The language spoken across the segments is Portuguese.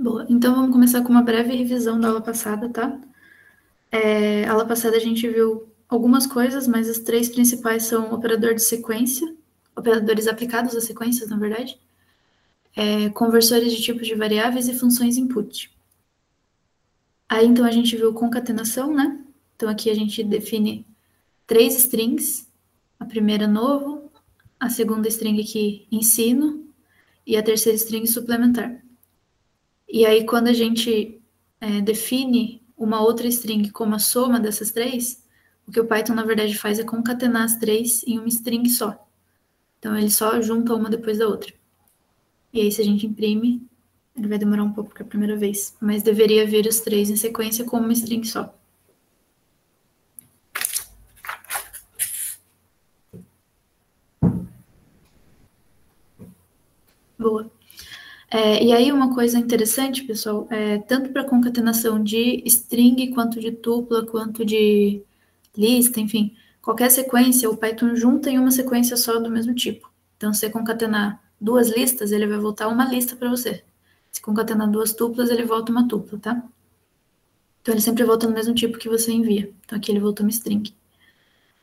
Boa, então vamos começar com uma breve revisão da aula passada, tá? Aula passada a gente viu algumas coisas, mas as três principais são operador de sequência, operadores aplicados a sequências, na verdade, conversores de tipos de variáveis e funções input. Aí, então, a gente viu concatenação, né? Então, aqui a gente define três strings, a primeira novo, a segunda string aqui ensino e a terceira string suplementar. E aí, quando a gente define uma outra string como a soma dessas três, o que o Python, na verdade, faz é concatenar as três em uma string só. Então, ele só junta uma depois da outra. E aí, se a gente imprime, ele vai demorar um pouco para a primeira vez, mas deveria vir os três em sequência como uma string só. Boa. E aí, uma coisa interessante, pessoal, tanto para concatenação de string, quanto de tupla, quanto de lista, enfim, qualquer sequência, o Python junta em uma sequência só do mesmo tipo. Então, se você concatenar duas listas, ele vai voltar uma lista para você. Se concatenar duas tuplas, ele volta uma tupla, tá? Então, ele sempre volta no mesmo tipo que você envia. Então, aqui ele voltou uma string.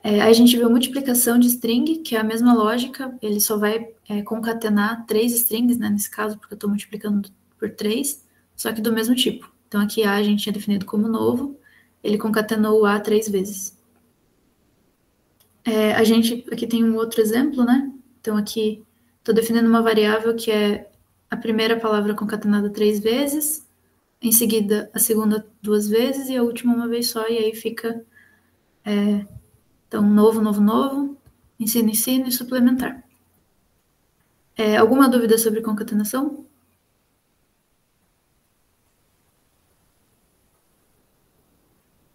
Aí a gente viu multiplicação de string, que é a mesma lógica, ele só vai concatenar três strings, né, nesse caso, porque eu estou multiplicando por 3, só que do mesmo tipo. Então, aqui A a gente tinha definido como novo, ele concatenou o A 3 vezes. A gente aqui tem um outro exemplo, né? Então, aqui estou definindo uma variável que é a primeira palavra concatenada 3 vezes, em seguida a segunda 2 vezes e a última uma vez só, e aí fica então, novo, novo, novo, ensino, ensino e suplementar. Alguma dúvida sobre concatenação?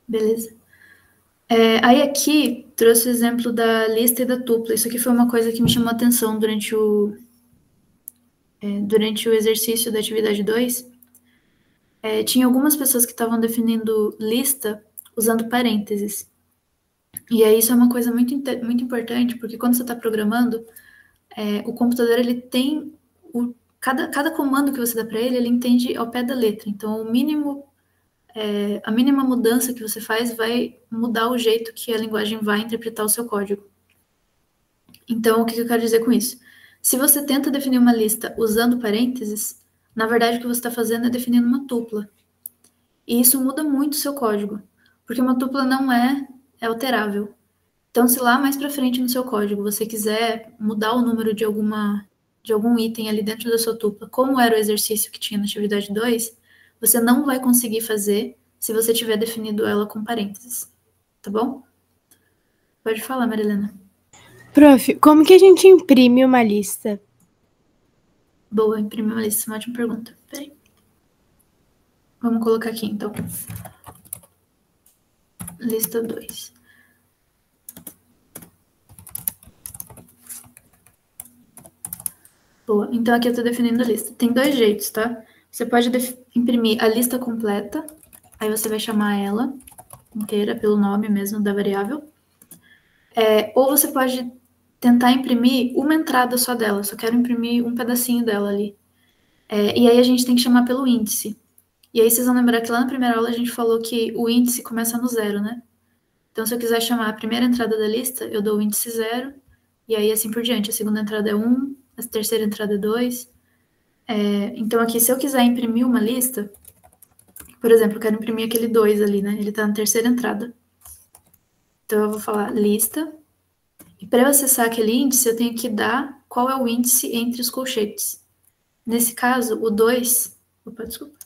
Beleza. Aí aqui trouxe o exemplo da lista e da tupla. Isso aqui foi uma coisa que me chamou a atenção durante o exercício da atividade 2. Tinha algumas pessoas que estavam definindo lista usando parênteses. E aí isso é uma coisa muito, muito importante, porque quando você está programando, o computador ele tem cada comando que você dá para ele, ele entende ao pé da letra. Então, a mínima mudança que você faz vai mudar o jeito que a linguagem vai interpretar o seu código. Então, o que eu quero dizer com isso? Se você tenta definir uma lista usando parênteses, na verdade o que você está fazendo é definindo uma tupla. E isso muda muito o seu código, porque uma tupla não é alterável. Então, se lá mais para frente no seu código você quiser mudar o número de algum item ali dentro da sua tupla, como era o exercício que tinha na atividade 2, você não vai conseguir fazer se você tiver definido ela com parênteses. Tá bom? Pode falar, Marilena. Prof, como que a gente imprime uma lista? Boa, imprimir uma lista, uma ótima pergunta. Peraí. Vamos colocar aqui, então. Lista 2. Boa, então aqui eu estou definindo a lista. Tem dois jeitos, tá? Você pode imprimir a lista completa, aí você vai chamar ela inteira pelo nome mesmo da variável. Ou você pode tentar imprimir uma entrada só dela, só quero imprimir um pedacinho dela ali. E aí a gente tem que chamar pelo índice. E aí vocês vão lembrar que lá na primeira aula a gente falou que o índice começa no 0, né? Então, se eu quiser chamar a primeira entrada da lista, eu dou o índice 0, e aí assim por diante. A segunda entrada é 1, a terceira entrada é 2. Então, aqui, se eu quiser imprimir uma lista, por exemplo, eu quero imprimir aquele 2 ali, né? Ele está na terceira entrada. Então, eu vou falar lista. E para eu acessar aquele índice, eu tenho que dar qual é o índice entre os colchetes. Nesse caso, o 2... Opa, desculpa.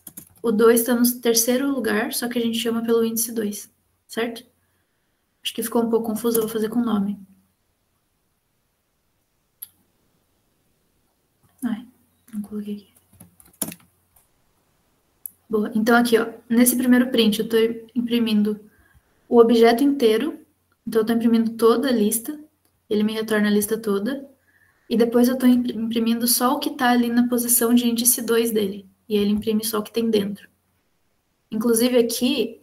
O 2 está no terceiro lugar, só que a gente chama pelo índice 2, certo? Acho que ficou um pouco confuso, eu vou fazer com o nome. Ai, não coloquei aqui. Boa, então aqui, ó, nesse primeiro print eu estou imprimindo o objeto inteiro, então eu estou imprimindo toda a lista, ele me retorna a lista toda, e depois eu estou imprimindo só o que está ali na posição de índice 2 dele, e ele imprime só o que tem dentro. Inclusive aqui,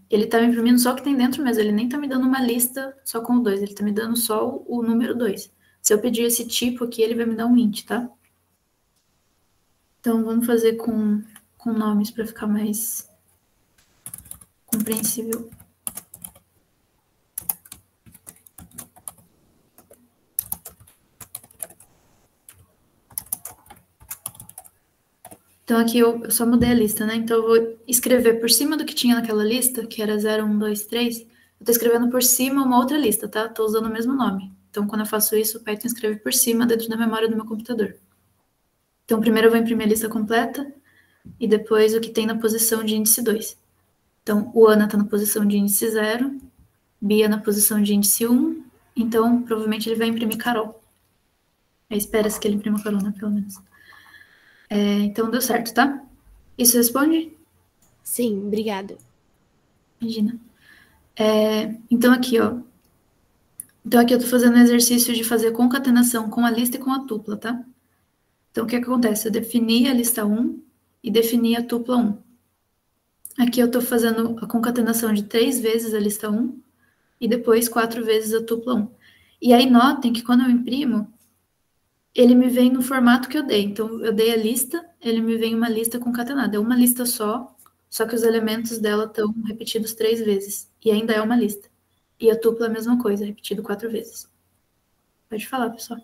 ele está me imprimindo só o que tem dentro mesmo, ele nem está me dando uma lista só com o 2, ele está me dando só o número 2. Se eu pedir esse tipo aqui, ele vai me dar um int, tá? Então, vamos fazer com com nomes para ficar mais compreensível. Então, aqui eu só mudei a lista, né? Então, eu vou escrever por cima do que tinha naquela lista, que era 0, 1, 2, 3. Eu tô escrevendo por cima uma outra lista, tá? Tô usando o mesmo nome. Então, quando eu faço isso, o Python escreve por cima dentro da memória do meu computador. Então, primeiro eu vou imprimir a lista completa e depois o que tem na posição de índice 2. Então, o Ana tá na posição de índice 0, Bia na posição de índice 1, então provavelmente ele vai imprimir Carol. Aí espera-se que ele imprima Carol, né, pelo menos. Então deu certo, tá? Isso responde? Sim, obrigada. Imagina. Então aqui, ó. Então aqui eu tô fazendo o exercício de fazer concatenação com a lista e com a tupla, tá? Então o que acontece? Eu defini a lista 1 e defini a tupla 1. Aqui eu tô fazendo a concatenação de 3 vezes a lista 1 e depois 4 vezes a tupla 1. E aí notem que quando eu imprimo, ele me vem no formato que eu dei. Então, eu dei a lista, ele me vem uma lista concatenada. É uma lista só que os elementos dela estão repetidos 3 vezes. E ainda é uma lista. E a tupla é a mesma coisa, repetido 4 vezes. Pode falar, pessoal.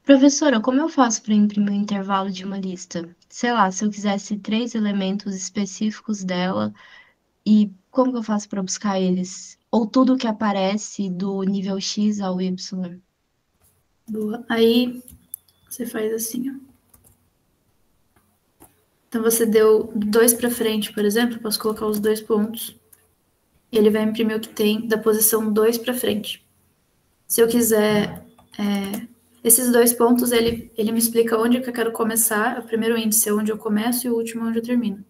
Professora, como eu faço para imprimir o intervalo de uma lista? Sei lá, se eu quisesse 3 elementos específicos dela, e como que eu faço para buscar eles? Ou tudo que aparece do nível X ao Y? Boa. Aí, você faz assim, ó. Então, você deu 2 para frente, por exemplo. Posso colocar os 2 pontos. E ele vai imprimir o que tem da posição 2 para frente. Se eu quiser... esses 2 pontos, ele me explica onde que eu quero começar. O primeiro índice é onde eu começo e o último é onde eu termino.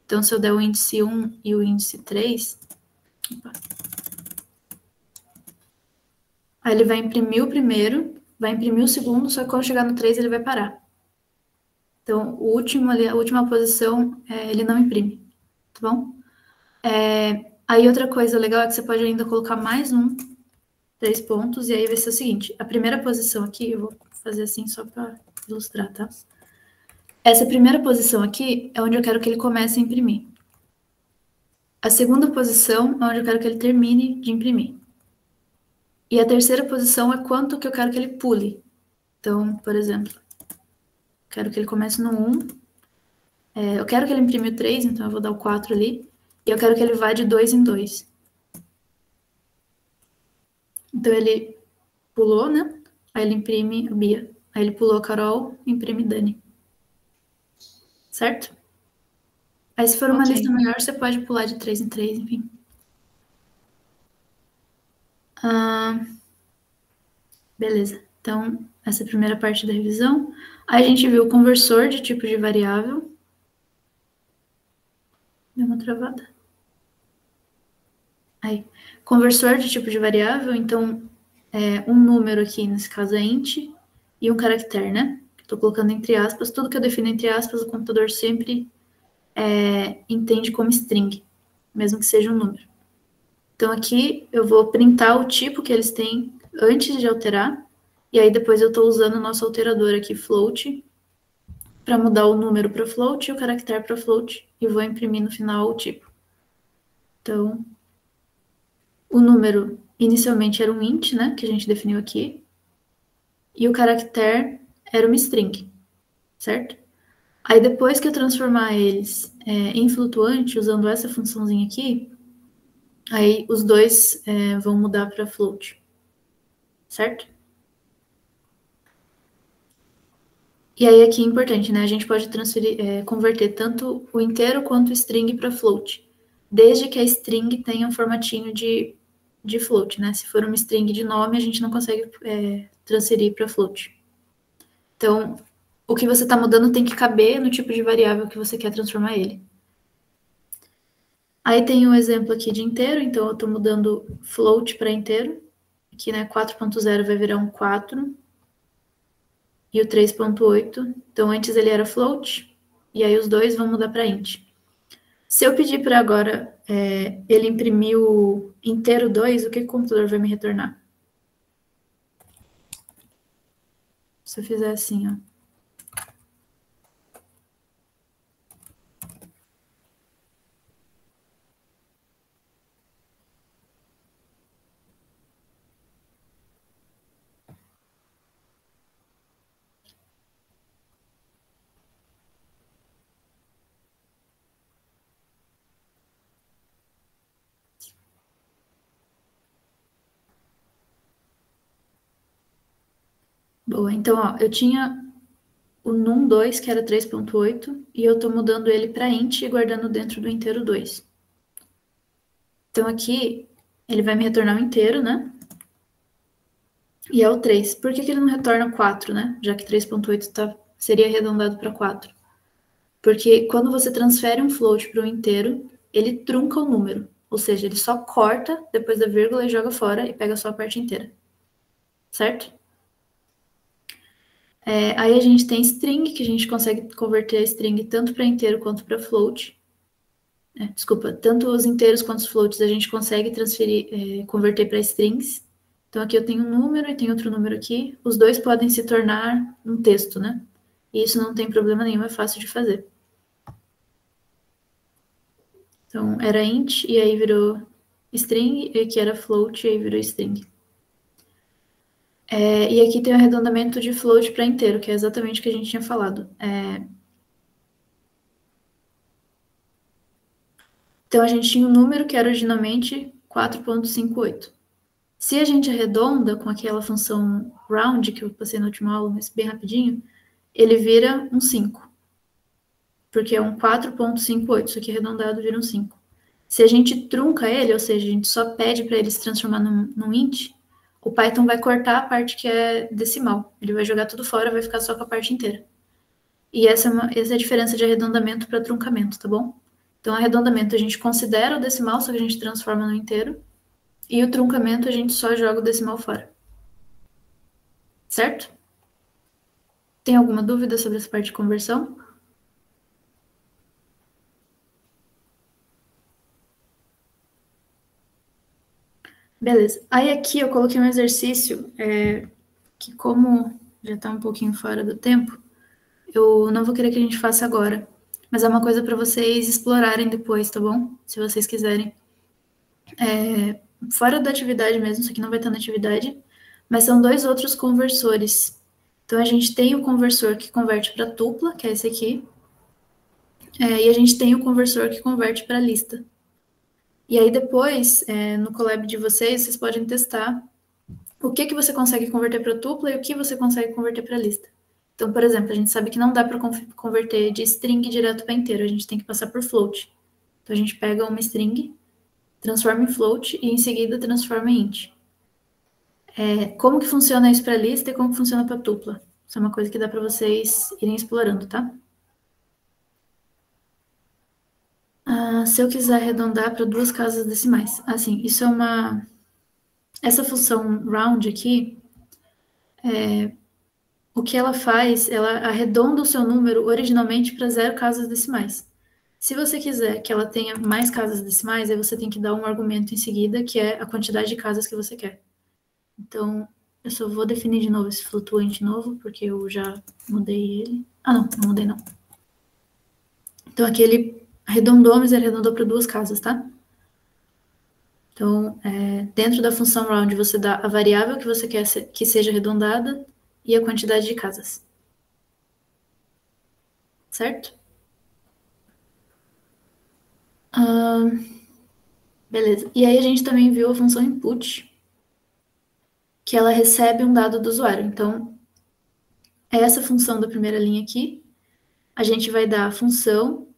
Então, se eu der o índice 1 e o índice 3, aí ele vai imprimir o primeiro, vai imprimir o segundo, só que quando chegar no 3 ele vai parar. Então, o último ali, a última posição, ele não imprime, tá bom? Aí outra coisa legal é que você pode ainda colocar mais 3 pontos, e aí vai ser o seguinte, a primeira posição aqui, eu vou fazer assim só para ilustrar, tá? Essa primeira posição aqui é onde eu quero que ele comece a imprimir. A segunda posição é onde eu quero que ele termine de imprimir. E a terceira posição é quanto que eu quero que ele pule. Então, por exemplo, quero que ele comece no 1. Eu quero que ele imprime o 3, então eu vou dar o 4 ali. E eu quero que ele vá de 2 em 2. Então, ele pulou, né? Aí ele imprime a Bia. Aí ele pulou a Carol, imprime Dani. Certo? Aí, se for uma Ok. lista maior, você pode pular de 3 em 3, enfim. Beleza. Então, essa é a primeira parte da revisão. Aí a gente viu o conversor de tipo de variável. Deu uma travada. Aí, conversor de tipo de variável, então, um número aqui, nesse caso é int, e um caractere, né? Estou colocando entre aspas. Tudo que eu defino entre aspas, o computador sempre entende como string, mesmo que seja um número. Então, aqui eu vou printar o tipo que eles têm antes de alterar, e aí depois eu estou usando o nosso alterador aqui, float, para mudar o número para float e o caractere para float, e vou imprimir no final o tipo. Então, o número inicialmente era um int, né, que a gente definiu aqui, e o caractere era uma string, certo? Aí depois que eu transformar eles em flutuante, usando essa funçãozinha aqui, aí os dois vão mudar para float, certo? E aí aqui é importante, né? A gente pode transferir, converter tanto o inteiro quanto o string para float, desde que a string tenha um formatinho de float, né? Se for uma string de nome, a gente não consegue transferir para float. Então, o que você está mudando tem que caber no tipo de variável que você quer transformar ele. Aí tem um exemplo aqui de inteiro, então eu estou mudando float para inteiro. Aqui, né, 4.0 vai virar um 4. E o 3.8. Então, antes ele era float, e aí os dois vão mudar para int. Se eu pedir para agora ele imprimir o inteiro 2, o que o computador vai me retornar? Se eu fizer assim, ó. Boa, então, ó, eu tinha o num2, que era 3.8, e eu tô mudando ele para int e guardando dentro do inteiro 2. Então, aqui, ele vai me retornar um inteiro, né? E é o 3. Por que ele não retorna 4, né? Já que 3.8 seria arredondado para 4. Porque quando você transfere um float para um inteiro, ele trunca o número. Ou seja, ele só corta depois da vírgula e joga fora e pega só a parte inteira. Certo? Aí a gente tem string, que a gente consegue converter a string tanto para inteiro quanto para float. Desculpa, tanto os inteiros quanto os floats a gente consegue transferir, converter para strings. Então aqui eu tenho um número e tenho outro número aqui. Os dois podem se tornar um texto, né? E isso não tem problema nenhum, é fácil de fazer. Então era int e aí virou string, e aqui era float e aí virou string. E aqui tem o arredondamento de float para inteiro, que é exatamente o que a gente tinha falado. Então a gente tinha um número que era originalmente 4.58. Se a gente arredonda com aquela função round que eu passei na última aula, mas bem rapidinho, ele vira um 5. Porque é um 4.58, isso aqui arredondado vira um 5. Se a gente trunca ele, ou seja, a gente só pede para ele se transformar num int, o Python vai cortar a parte que é decimal. Ele vai jogar tudo fora, vai ficar só com a parte inteira. E essa é a diferença de arredondamento para truncamento, tá bom? Então, arredondamento a gente considera o decimal, só que a gente transforma no inteiro. E o truncamento a gente só joga o decimal fora. Certo? Tem alguma dúvida sobre essa parte de conversão? Beleza. Aí aqui eu coloquei um exercício que, como já está um pouquinho fora do tempo, eu não vou querer que a gente faça agora. Mas é uma coisa para vocês explorarem depois, tá bom? Se vocês quiserem. Fora da atividade mesmo, isso aqui não vai estar na atividade, mas são dois outros conversores. Então a gente tem o conversor que converte para tupla, que é esse aqui, e a gente tem o conversor que converte para lista. E aí depois, no collab de vocês podem testar o que você consegue converter para tupla e o que você consegue converter para lista. Então, por exemplo, a gente sabe que não dá para converter de string direto para inteiro, a gente tem que passar por float. Então a gente pega uma string, transforma em float e em seguida transforma em int. Como que funciona isso para lista e como que funciona para tupla? Isso é uma coisa que dá para vocês irem explorando, tá? Se eu quiser arredondar para 2 casas decimais. Assim, isso é uma... Essa função round aqui, o que ela faz, ela arredonda o seu número originalmente para 0 casas decimais. Se você quiser que ela tenha mais casas decimais, aí você tem que dar um argumento em seguida, que é a quantidade de casas que você quer. Então, eu só vou definir de novo esse flutuante novo, porque eu já mudei ele. Não mudei não. Então, aqui ele arredondou, mas ele arredondou para 2 casas, tá? Então, dentro da função round, você dá a variável que você quer que seja arredondada e a quantidade de casas. Certo? Beleza. E aí a gente também viu a função input, que ela recebe um dado do usuário. Então, essa função da primeira linha aqui, a gente vai dar a função,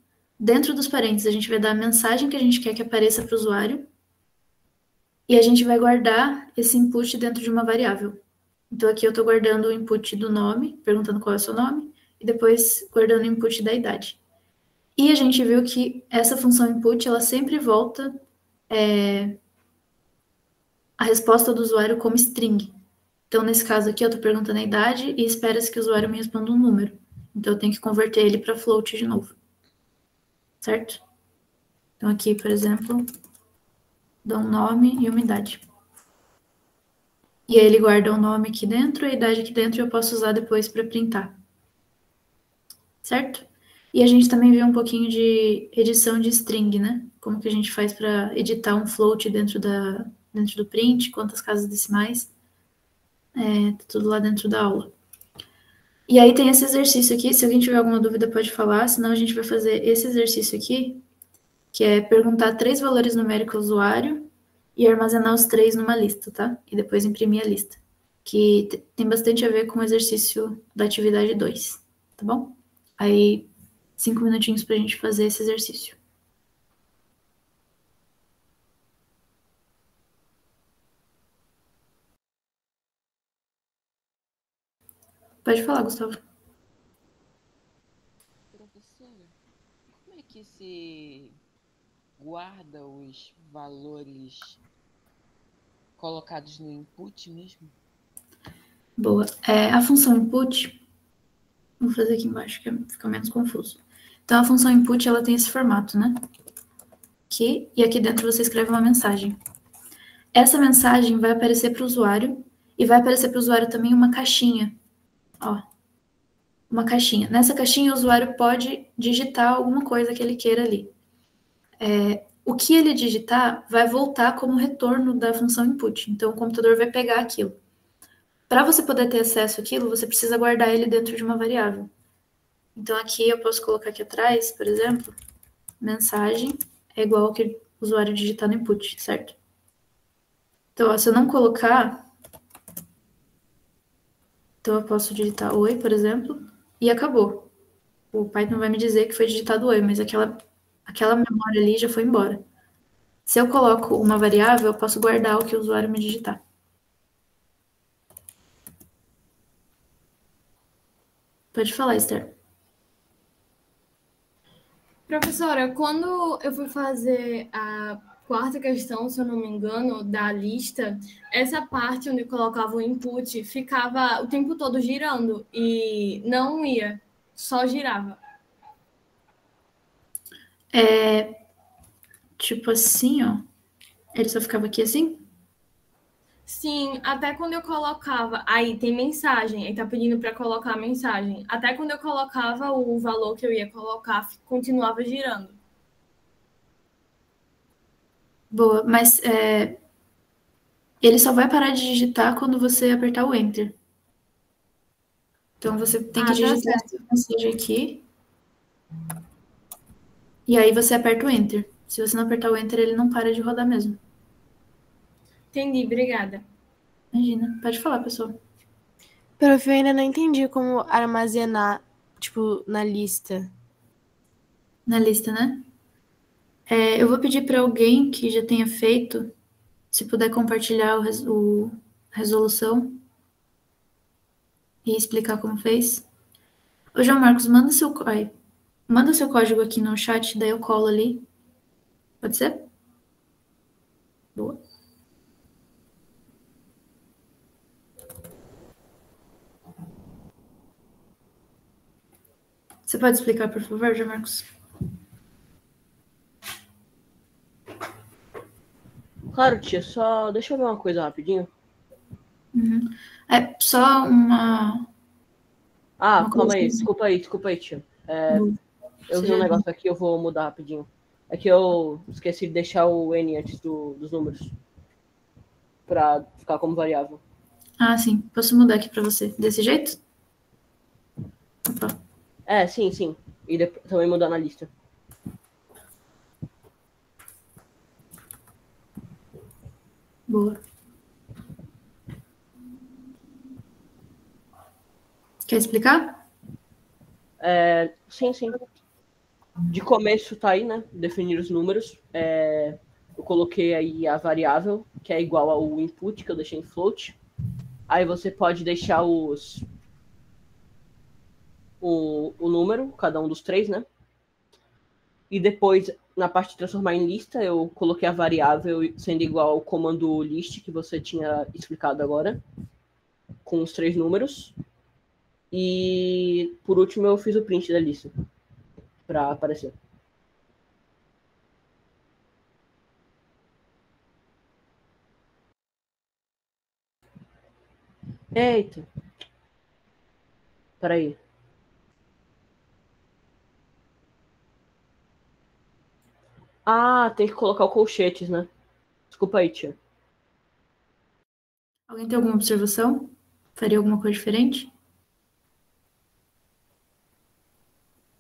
dentro dos parênteses, a gente vai dar a mensagem que a gente quer que apareça para o usuário, e a gente vai guardar esse input dentro de uma variável. Então, aqui eu estou guardando o input do nome, perguntando qual é o seu nome, e depois guardando o input da idade. E a gente viu que essa função input, ela sempre volta a resposta do usuário como string. Então, nesse caso aqui, eu estou perguntando a idade e espera-se que o usuário me responda um número. Então, eu tenho que converter ele para float de novo. Certo? Então, aqui, por exemplo, dá um nome e uma idade. E aí ele guarda o nome aqui dentro, a idade aqui dentro, e eu posso usar depois para printar. Certo? E a gente também viu um pouquinho de edição de string, né? Como que a gente faz para editar um float dentro do print, quantas casas decimais. Tá tudo lá dentro da aula. E aí tem esse exercício aqui, se alguém tiver alguma dúvida pode falar, senão a gente vai fazer esse exercício aqui, que é perguntar 3 valores numéricos ao usuário e armazenar os 3 numa lista, tá? E depois imprimir a lista. que tem bastante a ver com o exercício da atividade 2, tá bom? Aí, 5 minutinhos pra gente fazer esse exercício. Pode falar, Gustavo. Professora, como é que se guarda os valores colocados no input mesmo? Boa. A função input, vou fazer aqui embaixo, que fica menos confuso. Então, a função input, ela tem esse formato, né? Aqui, e aqui dentro você escreve uma mensagem. Essa mensagem vai aparecer para o usuário, e vai aparecer para o usuário também uma caixinha. Ó, uma caixinha. Nessa caixinha, o usuário pode digitar alguma coisa que ele queira ali. O que ele digitar vai voltar como retorno da função input. Então, o computador vai pegar aquilo. Para você poder ter acesso àquilo, você precisa guardar ele dentro de uma variável. Então, aqui eu posso colocar aqui atrás, por exemplo, mensagem é igual ao que o usuário digitar no input, certo? Então, ó, se eu não colocar, então eu posso digitar oi, por exemplo, e acabou. O Python vai me dizer que foi digitado oi, mas aquela memória ali já foi embora. Se eu coloco uma variável, eu posso guardar o que o usuário me digitar. Pode falar, Esther. Professora, quando eu fui fazer a quarta questão, se eu não me engano, da lista, essa parte onde eu colocava o input ficava o tempo todo girando e não ia, só girava. Tipo assim, ó. Ele só ficava aqui assim? Sim, até quando eu colocava, aí tem mensagem, aí tá pedindo para colocar a mensagem. Até quando eu colocava o valor que eu ia colocar, continuava girando. Boa, mas ele só vai parar de digitar quando você apertar o Enter. Então você tem que Ah, tá digitar certo. essa mensagem aqui, e aí você aperta o Enter. Se você não apertar o Enter, ele não para de rodar mesmo. Entendi, obrigada. Imagina. Pode falar, pessoal. Prof, eu ainda não entendi como armazenar, tipo, na lista. Na lista, né? Eu vou pedir para alguém que já tenha feito, se puder compartilhar a resolução e explicar como fez. Ô, João Marcos, manda seu código aqui no chat, daí eu colo ali. Pode ser? Boa. Você pode explicar, por favor, João Marcos? Claro, tia, só deixa eu ver uma coisa rapidinho. Uhum. Só uma Calma aí, coisa. desculpa aí, tia. Boa. Eu vi um negócio aqui, eu vou mudar rapidinho. É que eu esqueci de deixar o N antes dos números. Pra ficar como variável. Ah, sim. Posso mudar aqui para você. Desse jeito? Opa. Sim. E também mudar na lista. Boa. Quer explicar? Sim. De começo tá aí, né? Definir os números. Eu coloquei aí a variável, que é igual ao input, que eu deixei em float. Aí você pode deixar o número, cada um dos três, né? E depois, na parte de transformar em lista, eu coloquei a variável sendo igual ao comando list, que você tinha explicado agora, com os três números. E, por último, eu fiz o print da lista, para aparecer. Eita. Peraí. Tem que colocar o colchetes, né? Desculpa aí, tia. Alguém tem alguma observação? Faria alguma coisa diferente?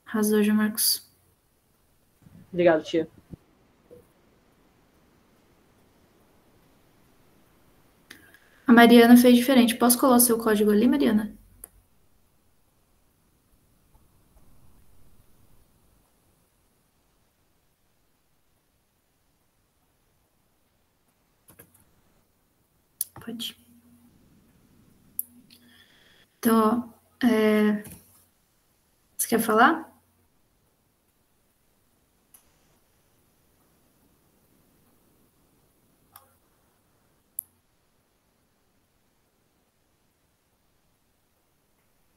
Arrasou, João Marcos. Obrigado, tia. A Mariana fez diferente. Posso colar o seu código ali, Mariana? Pode. Então, ó, você quer falar?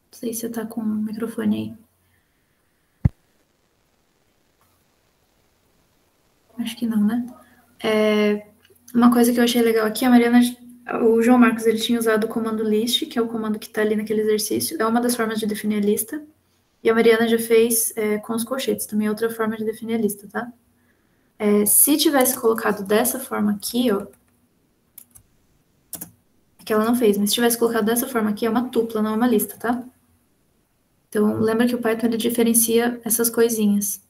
Não sei se você tá com o microfone aí. Acho que não, né? Uma coisa que eu achei legal aqui, a Mariana, o João Marcos, ele tinha usado o comando list, que é o comando que está ali naquele exercício. É uma das formas de definir a lista. E a Mariana já fez com os colchetes, também é outra forma de definir a lista, tá? Se tivesse colocado dessa forma aqui, ó, que ela não fez, mas se tivesse colocado dessa forma aqui, é uma tupla, não é uma lista, tá? Então, lembra que o Python, ele diferencia essas coisinhas.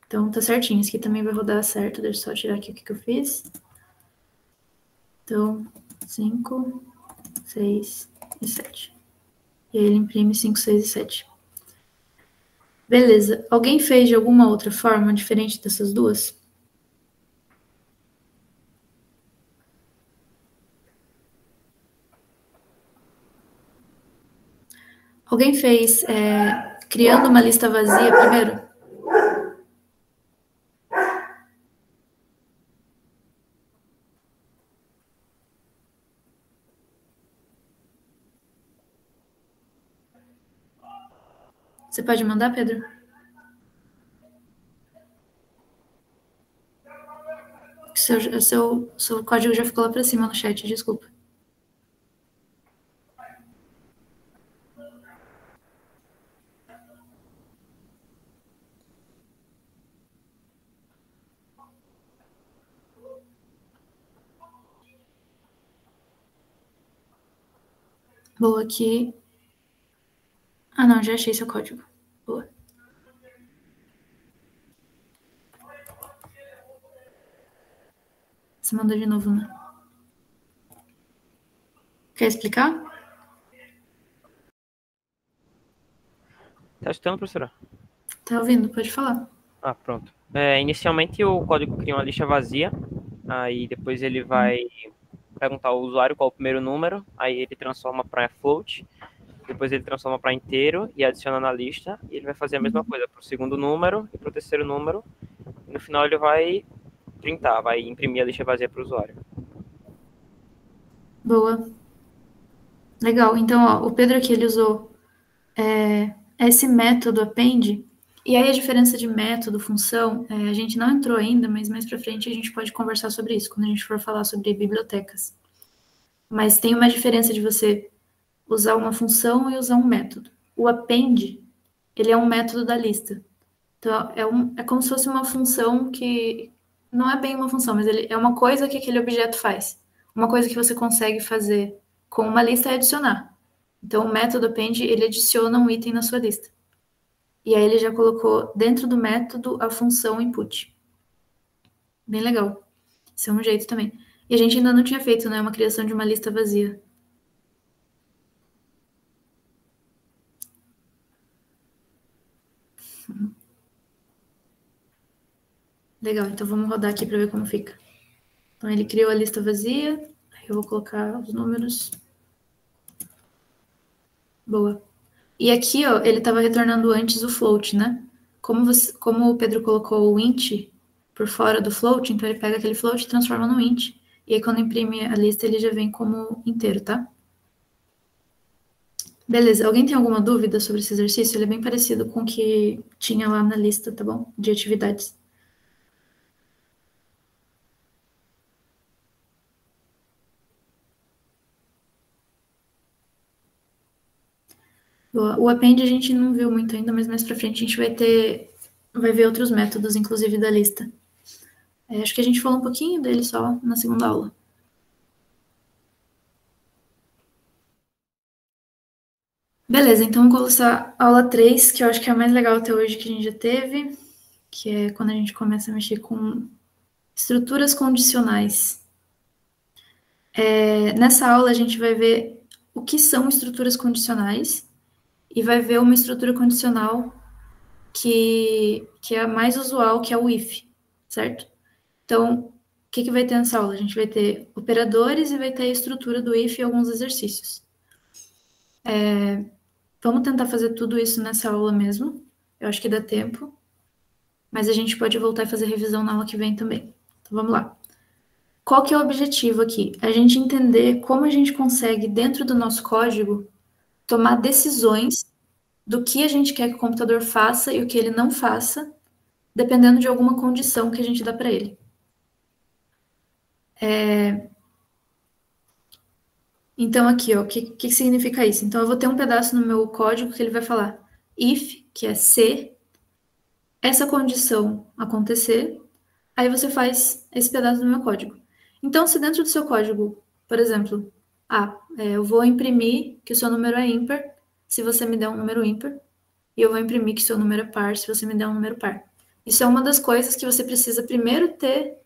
Então, tá certinho. Esse aqui também vai rodar certo. Deixa eu só tirar aqui o que eu fiz. Então, 5, 6 e 7. E aí ele imprime 5, 6 e 7. Beleza. Alguém fez de alguma outra forma diferente dessas duas? Alguém fez criando uma lista vazia primeiro? Você pode mandar, Pedro? Seu código já ficou lá para cima no chat, desculpa. Vou aqui. Ah, não, já achei seu código. Boa. Você mandou de novo, né? Quer explicar? Tá escutando, professora? Tá ouvindo? Pode falar. Ah, pronto. Inicialmente o código cria uma lista vazia, aí depois ele vai perguntar ao usuário qual é o primeiro número, aí ele transforma para float, depois ele transforma para inteiro e adiciona na lista, e ele vai fazer a mesma coisa para o segundo número e para o terceiro número, e no final ele vai printar, vai imprimir a lista vazia para o usuário. Boa. Legal. Então, ó, o Pedro aqui, ele usou esse método append, e aí a diferença de método, função, a gente não entrou ainda, mas mais para frente a gente pode conversar sobre isso, quando a gente for falar sobre bibliotecas. Mas tem uma diferença de você usar uma função e usar um método. O append, ele é um método da lista. Então, é como se fosse uma função que não é bem uma função, mas ele é uma coisa que aquele objeto faz. Uma coisa que você consegue fazer com uma lista é adicionar. Então, o método append, ele adiciona um item na sua lista. E aí ele já colocou dentro do método a função input. Bem legal. Isso é um jeito também. E a gente ainda não tinha feito, né, uma criação de uma lista vazia. Legal, então vamos rodar aqui para ver como fica. Então ele criou a lista vazia, aí eu vou colocar os números. Boa. E aqui, ó, ele estava retornando antes o float, né? Como o Pedro colocou o int por fora do float, então ele pega aquele float e transforma no int. E aí quando imprime a lista, ele já vem como inteiro, tá? Beleza, alguém tem alguma dúvida sobre esse exercício? Ele é bem parecido com o que tinha lá na lista, tá bom? De atividades. Boa. O append a gente não viu muito ainda, mas mais pra frente a gente vai ver outros métodos, inclusive da lista. Acho que a gente falou um pouquinho dele só na segunda aula. Beleza, então vamos começar a aula 3, que eu acho que é a mais legal até hoje que a gente já teve, que é quando a gente começa a mexer com estruturas condicionais. Nessa aula, a gente vai ver o que são estruturas condicionais e vai ver uma estrutura condicional que é a mais usual, que é o if, certo? Então, o que vai ter nessa aula? A gente vai ter operadores e vai ter a estrutura do if e alguns exercícios. Vamos tentar fazer tudo isso nessa aula mesmo. Eu acho que dá tempo. Mas a gente pode voltar e fazer revisão na aula que vem também. Então, vamos lá. Qual que é o objetivo aqui? A gente entender como a gente consegue, dentro do nosso código, tomar decisões do que a gente quer que o computador faça e o que ele não faça, dependendo de alguma condição que a gente dá para ele. Então, aqui, ó, o que significa isso? Então, eu vou ter um pedaço no meu código que ele vai falar if, que é se essa condição acontecer, aí você faz esse pedaço do meu código. Então, se dentro do seu código, por exemplo, eu vou imprimir que o seu número é ímpar, se você me der um número ímpar, e eu vou imprimir que o seu número é par, se você me der um número par. Isso é uma das coisas que você precisa primeiro ter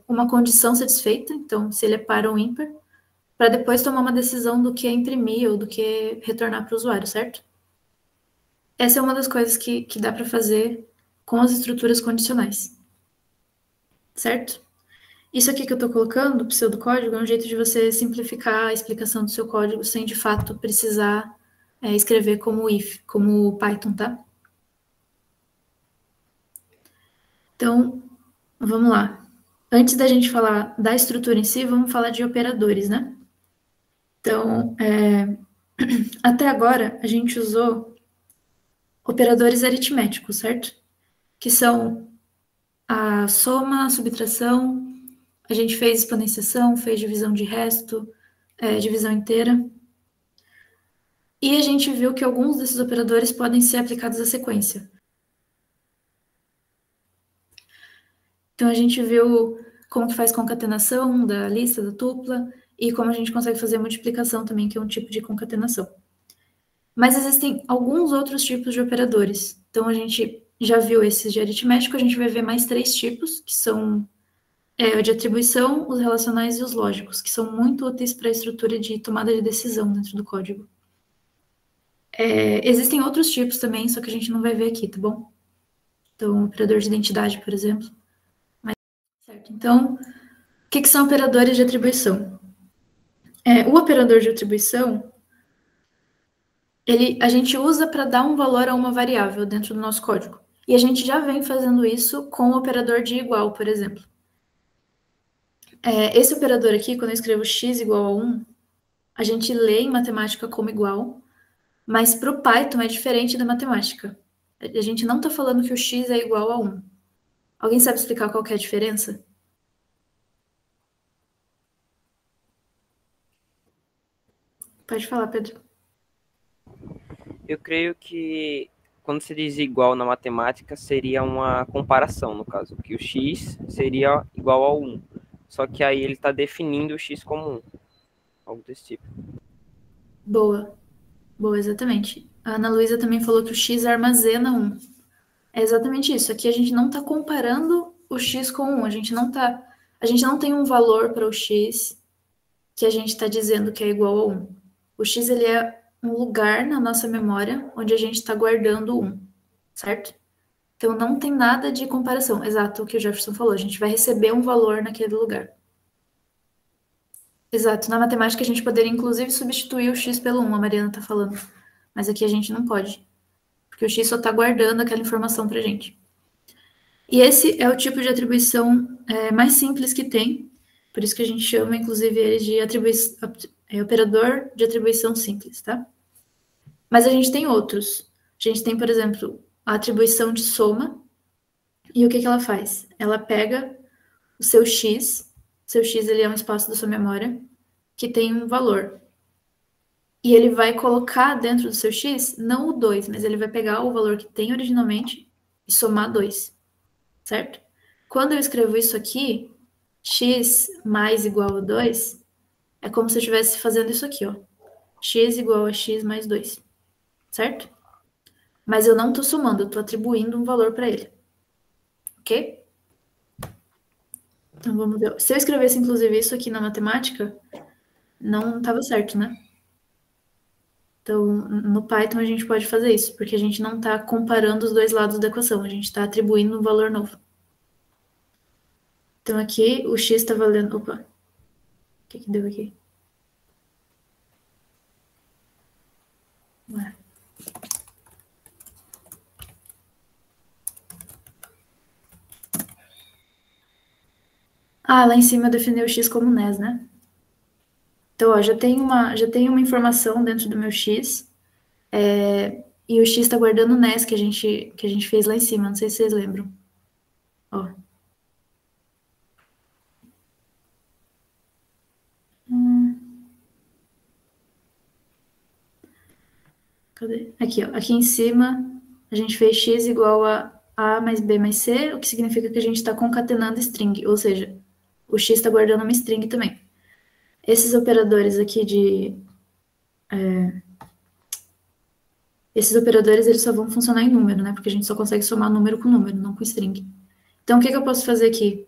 uma condição satisfeita, então, se ele é par ou ímpar, para depois tomar uma decisão do que é imprimir ou do que é retornar para o usuário, certo? Essa é uma das coisas que dá para fazer com as estruturas condicionais, certo? Isso aqui que eu estou colocando, o pseudocódigo, é um jeito de você simplificar a explicação do seu código sem, de fato, precisar escrever como if, como Python, tá? Então, vamos lá. Antes da gente falar da estrutura em si, vamos falar de operadores, né? Então, até agora, a gente usou operadores aritméticos, certo? Que são a soma, a subtração, a gente fez exponenciação, fez divisão de resto, divisão inteira. E a gente viu que alguns desses operadores podem ser aplicados à sequência. Então, a gente viu como que faz concatenação da lista, da tupla, e como a gente consegue fazer multiplicação também, que é um tipo de concatenação. Mas existem alguns outros tipos de operadores. Então, a gente já viu esses de aritmético, a gente vai ver mais 3 tipos, que são o de atribuição, os relacionais e os lógicos, que são muito úteis para a estrutura de tomada de decisão dentro do código. Existem outros tipos também, só que a gente não vai ver aqui, tá bom? Então, operador de identidade, por exemplo. Certo. Então, o que são operadores de atribuição? O operador de atribuição, a gente usa para dar um valor a uma variável dentro do nosso código. E a gente já vem fazendo isso com o operador de igual, por exemplo. Esse operador aqui, quando eu escrevo x igual a 1, a gente lê em matemática como igual, mas para o Python é diferente da matemática. A gente não está falando que o x é igual a 1. Alguém sabe explicar qual que é a diferença? Pode falar, Pedro. Eu creio que quando se diz igual na matemática, seria uma comparação, no caso, que o x seria igual a 1. Só que aí ele está definindo o x como 1. Algo desse tipo. Boa, exatamente. A Ana Luísa também falou que o x armazena 1. É exatamente isso. Aqui a gente não está comparando o x com 1. A gente não tem um valor para o x que a gente está dizendo que é igual a 1. O x ele é um lugar na nossa memória onde a gente está guardando 1, certo? Então não tem nada de comparação. Exato, o que o Jefferson falou. A gente vai receber um valor naquele lugar. Exato. Na matemática a gente poderia inclusive substituir o x pelo 1, a Mariana está falando. Mas aqui a gente não pode. Porque o x só está guardando aquela informação para a gente. E esse é o tipo de atribuição mais simples que tem. Por isso que a gente chama, inclusive, ele de operador de atribuição simples, tá? Mas a gente tem outros. A gente tem, por exemplo, a atribuição de soma. E o que ela faz? Ela pega o seu x ele é um espaço da sua memória, que tem um valor. E ele vai colocar dentro do seu x, não o 2, mas ele vai pegar o valor que tem originalmente e somar 2, certo? Quando eu escrevo isso aqui, x mais igual a 2, é como se eu estivesse fazendo isso aqui, ó. X igual a x mais 2, certo? Mas eu não estou somando, eu estou atribuindo um valor para ele. Ok? Então, vamos ver. Se eu escrevesse, inclusive, isso aqui na matemática, não estava certo, né? Então, no Python a gente pode fazer isso, porque a gente não está comparando os dois lados da equação, a gente está atribuindo um valor novo. Então, aqui o x está valendo... Opa! O que deu aqui? Ué. Ah, lá em cima eu defini o x como NES, né? Então, ó, já tem uma informação dentro do meu x, e o x está guardando o NES que a gente fez lá em cima, não sei se vocês lembram. Ó. Cadê? Aqui, ó. Aqui em cima, a gente fez x igual a mais b mais c, o que significa que a gente está concatenando string, ou seja, o x está guardando uma string também. Esses operadores aqui esses operadores, eles só vão funcionar em número, né? Porque a gente só consegue somar número com número, não com string. Então, o que eu posso fazer aqui?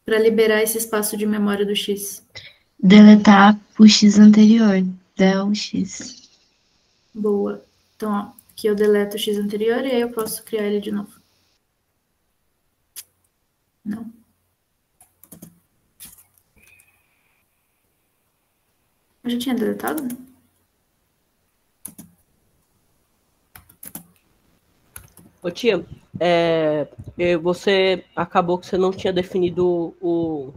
Para liberar esse espaço de memória do x. Deletar o x anterior, del x. Boa. Então, ó, aqui eu deleto o x anterior e aí eu posso criar ele de novo. Não. Eu já tinha deletado? Ô tia, você acabou que você não tinha definido o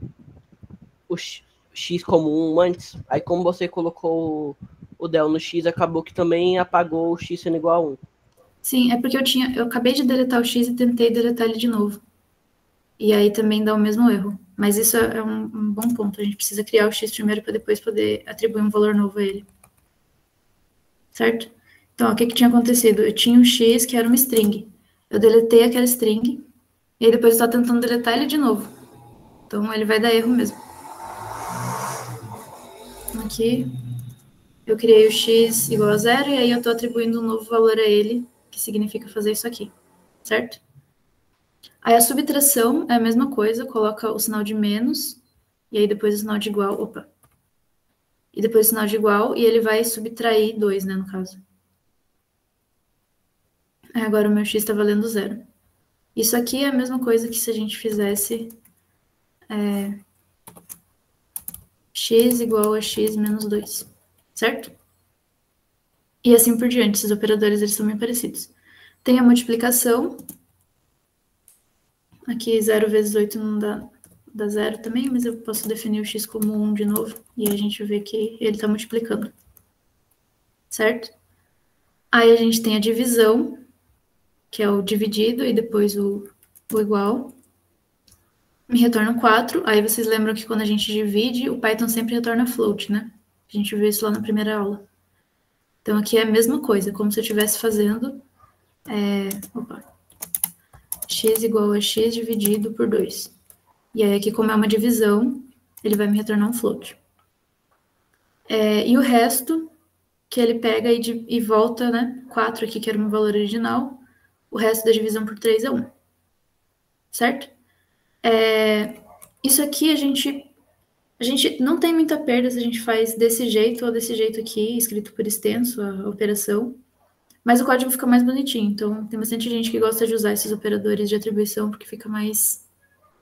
x como 1 antes. Aí como você colocou o del no x, acabou que também apagou o x sendo igual a 1. Sim, é porque eu acabei de deletar o x e tentei deletar ele de novo. E aí também dá o mesmo erro. Mas isso é um bom ponto. A gente precisa criar o x primeiro para depois poder atribuir um valor novo a ele. Certo? Então, ó, o que tinha acontecido? Eu tinha um x que era uma string. Eu deletei aquela string e aí depois eu estou tentando deletar ele de novo. Então, ele vai dar erro mesmo. Aqui, eu criei o x igual a 0 e aí eu estou atribuindo um novo valor a ele, que significa fazer isso aqui. Certo? Aí a subtração é a mesma coisa, coloca o sinal de menos, e aí depois o sinal de igual, opa. E depois o sinal de igual, e ele vai subtrair 2, né, no caso. Aí agora o meu x está valendo 0. Isso aqui é a mesma coisa que se a gente fizesse x igual a x menos 2, certo? E assim por diante, esses operadores eles são bem parecidos. Tem a multiplicação. Aqui 0 vezes 8 não dá 0 também, mas eu posso definir o x como 1 de novo, e a gente vê que ele está multiplicando. Certo? Aí a gente tem a divisão, que é o dividido, e depois o igual. Me retorna 4. Aí vocês lembram que quando a gente divide, o Python sempre retorna float, né? A gente viu isso lá na primeira aula. Então aqui é a mesma coisa, como se eu estivesse fazendo x igual a x dividido por 2. E aí aqui, como é uma divisão, ele vai me retornar um float. E o resto, que ele pega e volta, né? 4 aqui, que era o meu valor original. O resto da divisão por 3 é 1. Certo? Isso aqui a gente não tem muita perda se a gente faz desse jeito ou desse jeito aqui, escrito por extenso, a operação. Mas o código fica mais bonitinho. Então, tem bastante gente que gosta de usar esses operadores de atribuição porque fica mais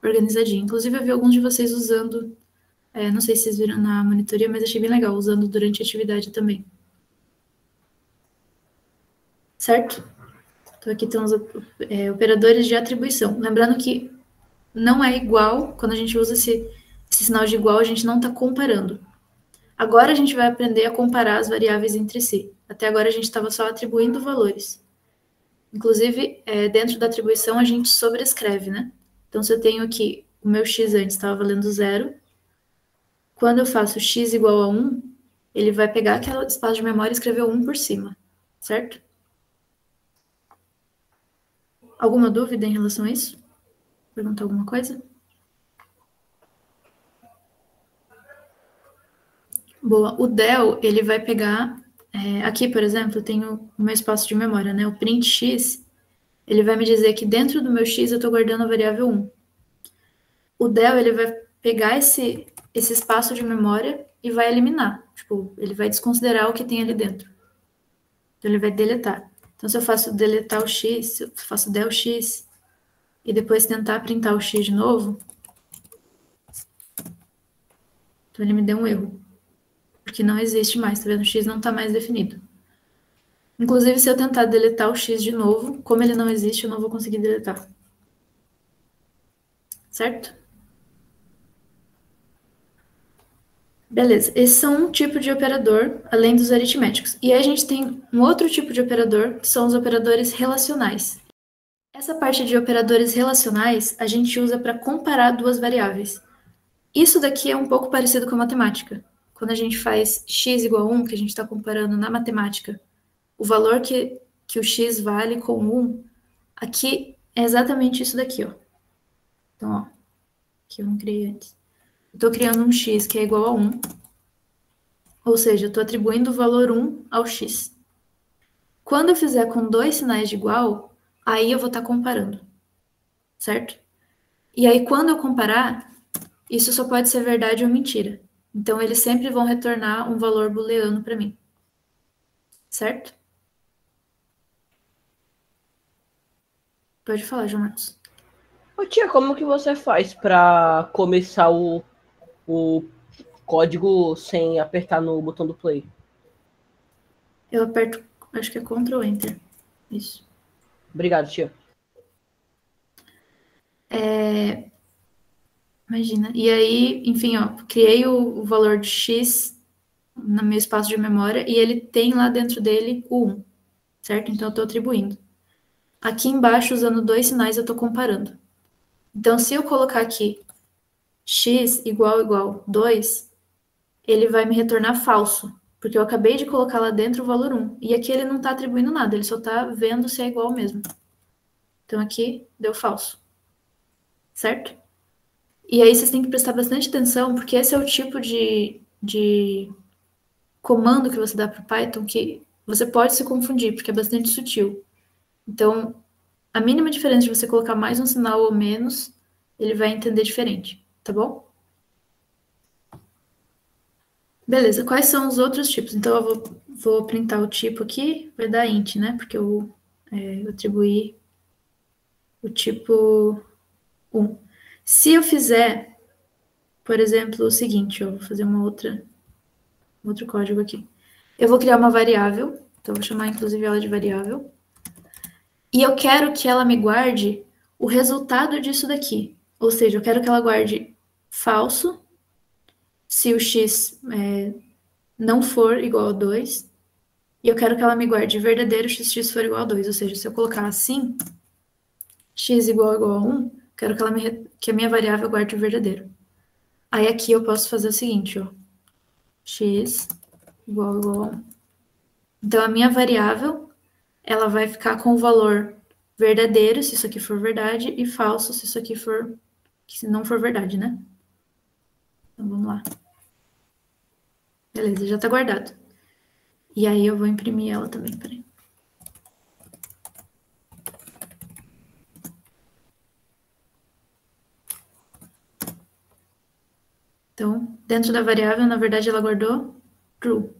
organizadinho. Inclusive, eu vi alguns de vocês usando, não sei se vocês viram na monitoria, mas achei bem legal, usando durante a atividade também. Certo? Então, aqui estão os operadores de atribuição. Lembrando que não é igual, quando a gente usa esse sinal de igual, a gente não está comparando. Agora a gente vai aprender a comparar as variáveis entre si. Até agora a gente estava só atribuindo valores. Inclusive, dentro da atribuição, a gente sobrescreve, né? Então, se eu tenho aqui, o meu x antes estava valendo 0, quando eu faço x igual a 1, ele vai pegar aquele espaço de memória e escrever 1 por cima, certo? Alguma dúvida em relação a isso? Perguntar alguma coisa? Boa. O del, ele vai pegar Aqui, por exemplo, eu tenho o meu espaço de memória, né? O print x, ele vai me dizer que dentro do meu x eu estou guardando a variável 1. O del, ele vai pegar esse espaço de memória e vai eliminar. Tipo, ele vai desconsiderar o que tem ali dentro. Então, ele vai deletar. Então, se eu faço deletar o x, se eu faço del x, e depois tentar printar o x de novo, então ele me deu um erro. Porque não existe mais, tá vendo? O x não está mais definido. Inclusive, se eu tentar deletar o x de novo, como ele não existe, eu não vou conseguir deletar. Certo? Beleza, esses são um tipo de operador, além dos aritméticos. E aí a gente tem um outro tipo de operador, que são os operadores relacionais. Essa parte de operadores relacionais a gente usa para comparar duas variáveis. Isso daqui é um pouco parecido com a matemática. Quando a gente faz x igual a 1, que a gente está comparando na matemática, o valor que o x vale com 1, aqui é exatamente isso daqui, ó. Então, ó, que eu não criei antes. Eu estou criando um x que é igual a 1, ou seja, eu estou atribuindo o valor 1 ao x. Quando eu fizer com dois sinais de igual, aí eu vou estar comparando, certo? E aí, quando eu comparar, isso só pode ser verdade ou mentira. Então, eles sempre vão retornar um valor booleano para mim, certo? Pode falar, João Marcos. Ô tia, como que você faz para começar o código sem apertar no botão do play? Eu aperto, acho que é Ctrl Enter. Isso. Obrigado, tia. Imagina. E aí, enfim, ó, criei o valor de x no meu espaço de memória e ele tem lá dentro dele o 1, certo? Então eu estou atribuindo. Aqui embaixo, usando dois sinais, eu estou comparando. Então, se eu colocar aqui x igual 2, ele vai me retornar falso, porque eu acabei de colocar lá dentro o valor 1. E aqui ele não está atribuindo nada, ele só está vendo se é igual mesmo. Então, aqui deu falso, certo? E aí vocês têm que prestar bastante atenção, porque esse é o tipo de comando que você dá para o Python que você pode se confundir, porque é bastante sutil. Então, a mínima diferença de você colocar mais um sinal ou menos, ele vai entender diferente, tá bom? Beleza, quais são os outros tipos? Então, eu vou printar o tipo aqui, vai dar int, né? Porque eu atribuí o tipo 1. Se eu fizer, por exemplo, o seguinte, eu vou fazer outro código aqui. Eu vou criar uma variável, então eu vou chamar inclusive ela de variável, e eu quero que ela me guarde o resultado disso daqui. Ou seja, eu quero que ela guarde falso se o x não for igual a 2, e eu quero que ela me guarde verdadeiro se x for igual a 2. Ou seja, se eu colocar assim, x igual a 1, quero que a minha variável guarde o verdadeiro. Aí aqui eu posso fazer o seguinte, ó, x igual a 1. Então, a minha variável, ela vai ficar com o valor verdadeiro, se isso aqui for verdade, e falso, se isso aqui se não for verdade, né? Então, vamos lá. Beleza, já tá guardado. E aí eu vou imprimir ela também, peraí. Então, dentro da variável, na verdade, ela guardou true.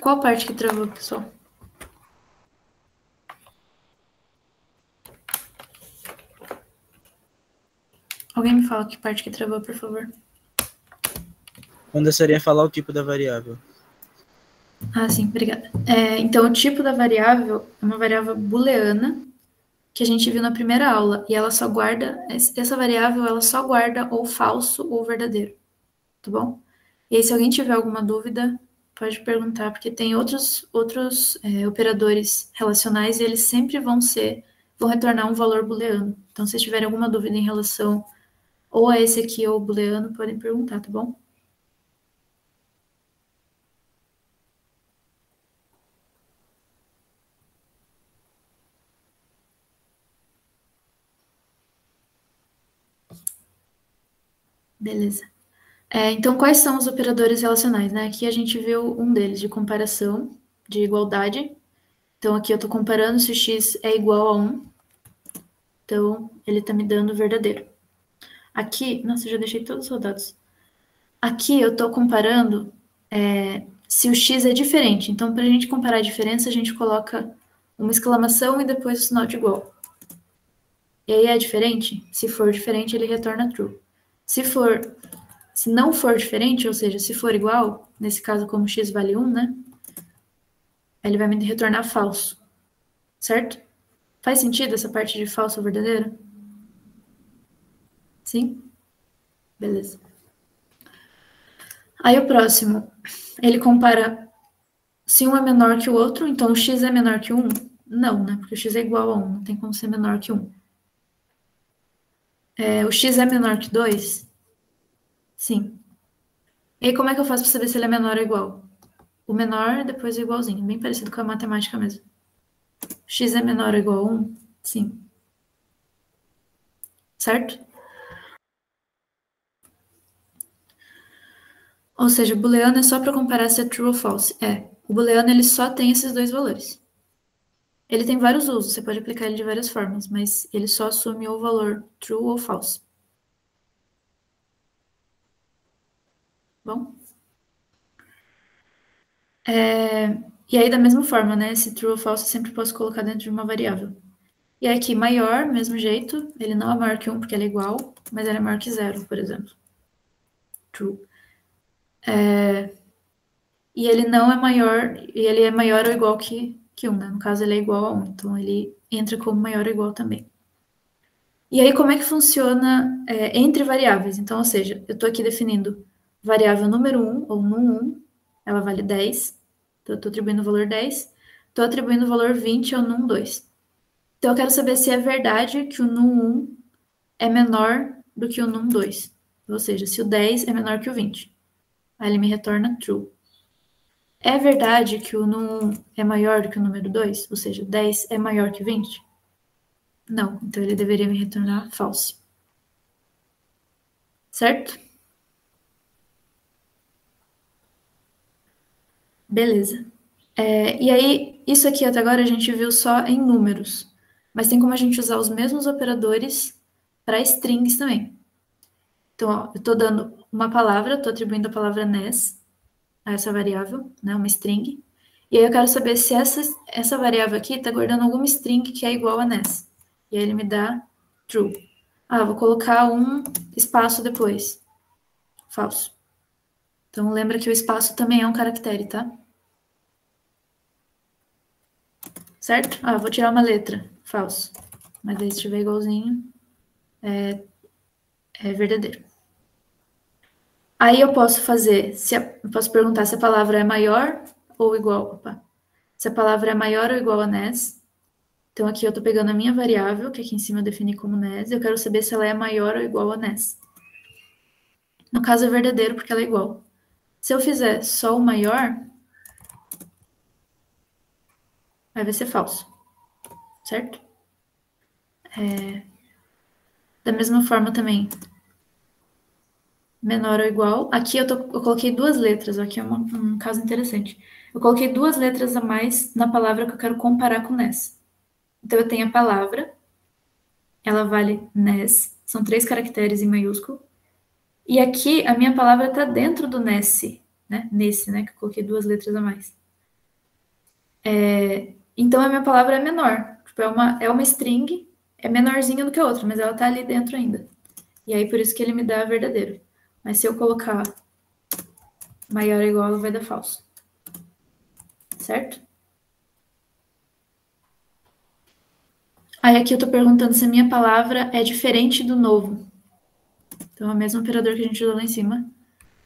Qual parte que travou, pessoal? Alguém me fala que parte que travou, por favor. Quando a senhora ia falar o tipo da variável. Ah, sim, obrigada. Então, o tipo da variável é uma variável booleana que a gente viu na primeira aula. E ela só guarda, essa variável, ela só guarda ou falso ou verdadeiro. Tá bom? E aí, se alguém tiver alguma dúvida, pode perguntar, porque tem outros operadores relacionais e eles sempre vão retornar um valor booleano. Então, se tiverem alguma dúvida em relação ou a esse aqui ou o booleano, podem perguntar, tá bom? Beleza. Então, quais são os operadores relacionais, né? Aqui a gente viu um deles, de comparação, de igualdade. Então, aqui eu estou comparando se o x é igual a 1. Então, ele está me dando verdadeiro. Aqui, nossa, eu já deixei todos rodados. Aqui eu estou comparando se o x é diferente. Então, para a gente comparar a diferença, a gente coloca uma exclamação e depois o sinal de igual. E aí é diferente? Se for diferente, ele retorna true. Se não for diferente, ou seja, se for igual, nesse caso como x vale 1, né? Ele vai me retornar falso. Certo? Faz sentido essa parte de falso ou verdadeiro? Sim? Beleza. Aí o próximo, ele compara se um é menor que o outro, então o x é menor que 1? Não, né? Porque o x é igual a 1, não tem como ser menor que 1. O x é menor que 2? Sim. E aí como é que eu faço para saber se ele é menor ou igual? O menor, depois o igualzinho, bem parecido com a matemática mesmo. X é menor ou igual a 1? Sim. Certo? Ou seja, o booleano é só para comparar se é true ou false. O booleano ele só tem esses dois valores. Ele tem vários usos, você pode aplicar ele de várias formas, mas ele só assume o valor true ou false. Bom? E aí, da mesma forma, né? Esse true ou false eu sempre posso colocar dentro de uma variável. E aqui, maior, mesmo jeito, ele não é maior que 1 porque ele é igual, mas ele é maior que 0, por exemplo. True. E ele não é maior, e ele é maior ou igual que 1, né? No caso, ele é igual a 1, então ele entra como maior ou igual também. E aí, como é que funciona entre variáveis? Então, ou seja, eu estou aqui definindo variável número 1, ou num1, ela vale 10, então eu estou atribuindo o valor 10, estou atribuindo o valor 20 ao num2. Então, eu quero saber se é verdade que o num1 é menor do que o num2, ou seja, se o 10 é menor que o 20. Aí ele me retorna true. É verdade que o num1 é maior do que o número 2, ou seja, 10 é maior que 20? Não, então ele deveria me retornar false. Certo? Beleza. E aí, isso aqui até agora a gente viu só em números. Mas tem como a gente usar os mesmos operadores para strings também. Então, ó, eu estou dando uma palavra, estou atribuindo a palavra NES a essa variável, né, uma string. E aí eu quero saber se essa variável aqui está guardando alguma string que é igual a NES. E aí ele me dá true. Vou colocar um espaço depois. Falso. Então, lembra que o espaço também é um caractere, tá? Certo? Vou tirar uma letra. Falso. Mas aí se estiver igualzinho, é verdadeiro. Aí eu posso fazer, eu posso perguntar se a palavra é maior ou igual. Se a palavra é maior ou igual a NES. Então aqui eu estou pegando a minha variável, que aqui em cima eu defini como NES, e eu quero saber se ela é maior ou igual a NES. No caso é verdadeiro, porque ela é igual. Se eu fizer só o maior, aí vai ser falso. Certo? Da mesma forma também, menor ou igual. Aqui eu coloquei duas letras, aqui é um caso interessante. Eu coloquei duas letras a mais na palavra que eu quero comparar com NES. Então eu tenho a palavra, ela vale NES, são 3 caracteres em maiúsculo. E aqui a minha palavra está dentro do NES, né? Nesse, né? Que eu coloquei duas letras a mais. Então a minha palavra é menor. Tipo, é uma string, é menorzinha do que a outra, mas ela está ali dentro ainda. E aí por isso que ele me dá verdadeiro. Mas se eu colocar maior ou igual, ela vai dar falso. Certo? Aí aqui eu estou perguntando se a minha palavra é diferente do novo. Então, é o mesmo operador que a gente usou lá em cima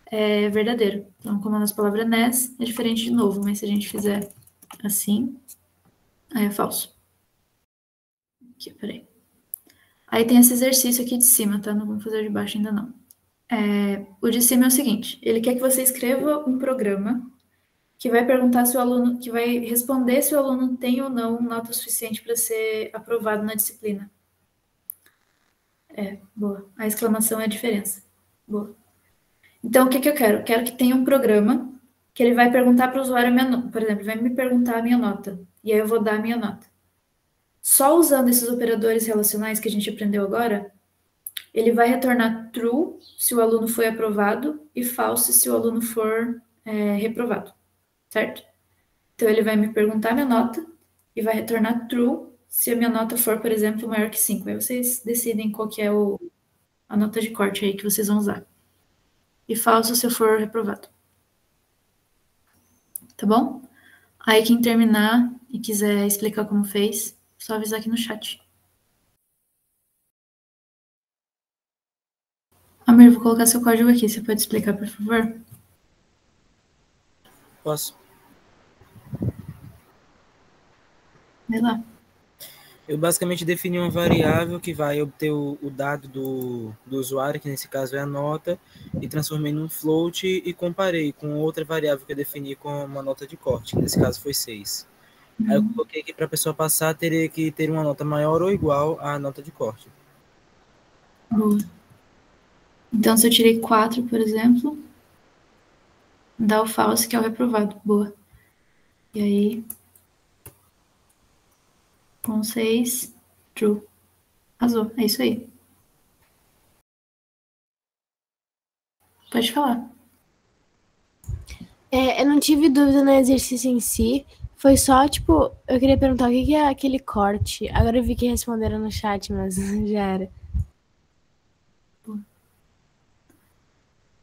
é verdadeiro. Então, como a nossa palavra é NES, é diferente de novo, mas se a gente fizer assim, aí é falso. Aqui, peraí. Aí tem esse exercício aqui de cima, tá? Não vamos fazer o de baixo ainda não. O de cima é o seguinte, ele quer que você escreva um programa que vai perguntar se o aluno, que vai responder se o aluno tem ou não nota suficiente para ser aprovado na disciplina. Boa. A exclamação é a diferença. Boa. Então, o que eu quero? Quero que tenha um programa que ele vai perguntar para o usuário, por exemplo, vai me perguntar a minha nota, e aí eu vou dar a minha nota. Só usando esses operadores relacionais que a gente aprendeu agora, ele vai retornar true se o aluno foi aprovado e false se o aluno for reprovado, certo? Então, ele vai me perguntar a minha nota e vai retornar true se a minha nota for, por exemplo, maior que 5. Aí vocês decidem qual que é a nota de corte aí que vocês vão usar. E falso se eu for reprovado. Tá bom? Aí quem terminar e quiser explicar como fez, só avisar aqui no chat. Amir, vou colocar seu código aqui. Você pode explicar, por favor? Posso? Vai lá. Eu basicamente defini uma variável que vai obter o dado do usuário, que nesse caso é a nota, e transformei num float e comparei com outra variável que eu defini com uma nota de corte, que nesse caso foi 6. Aí eu coloquei que para a pessoa passar, teria que ter uma nota maior ou igual à nota de corte. Boa. Então, se eu tirei 4, por exemplo, dá o false, que é o reprovado. Boa. E aí, com 6, true. Arrasou. É isso aí. Pode falar. Eu não tive dúvida no exercício em si. Foi só, tipo, eu queria perguntar o que é aquele corte. Agora eu vi que responderam no chat, mas já era.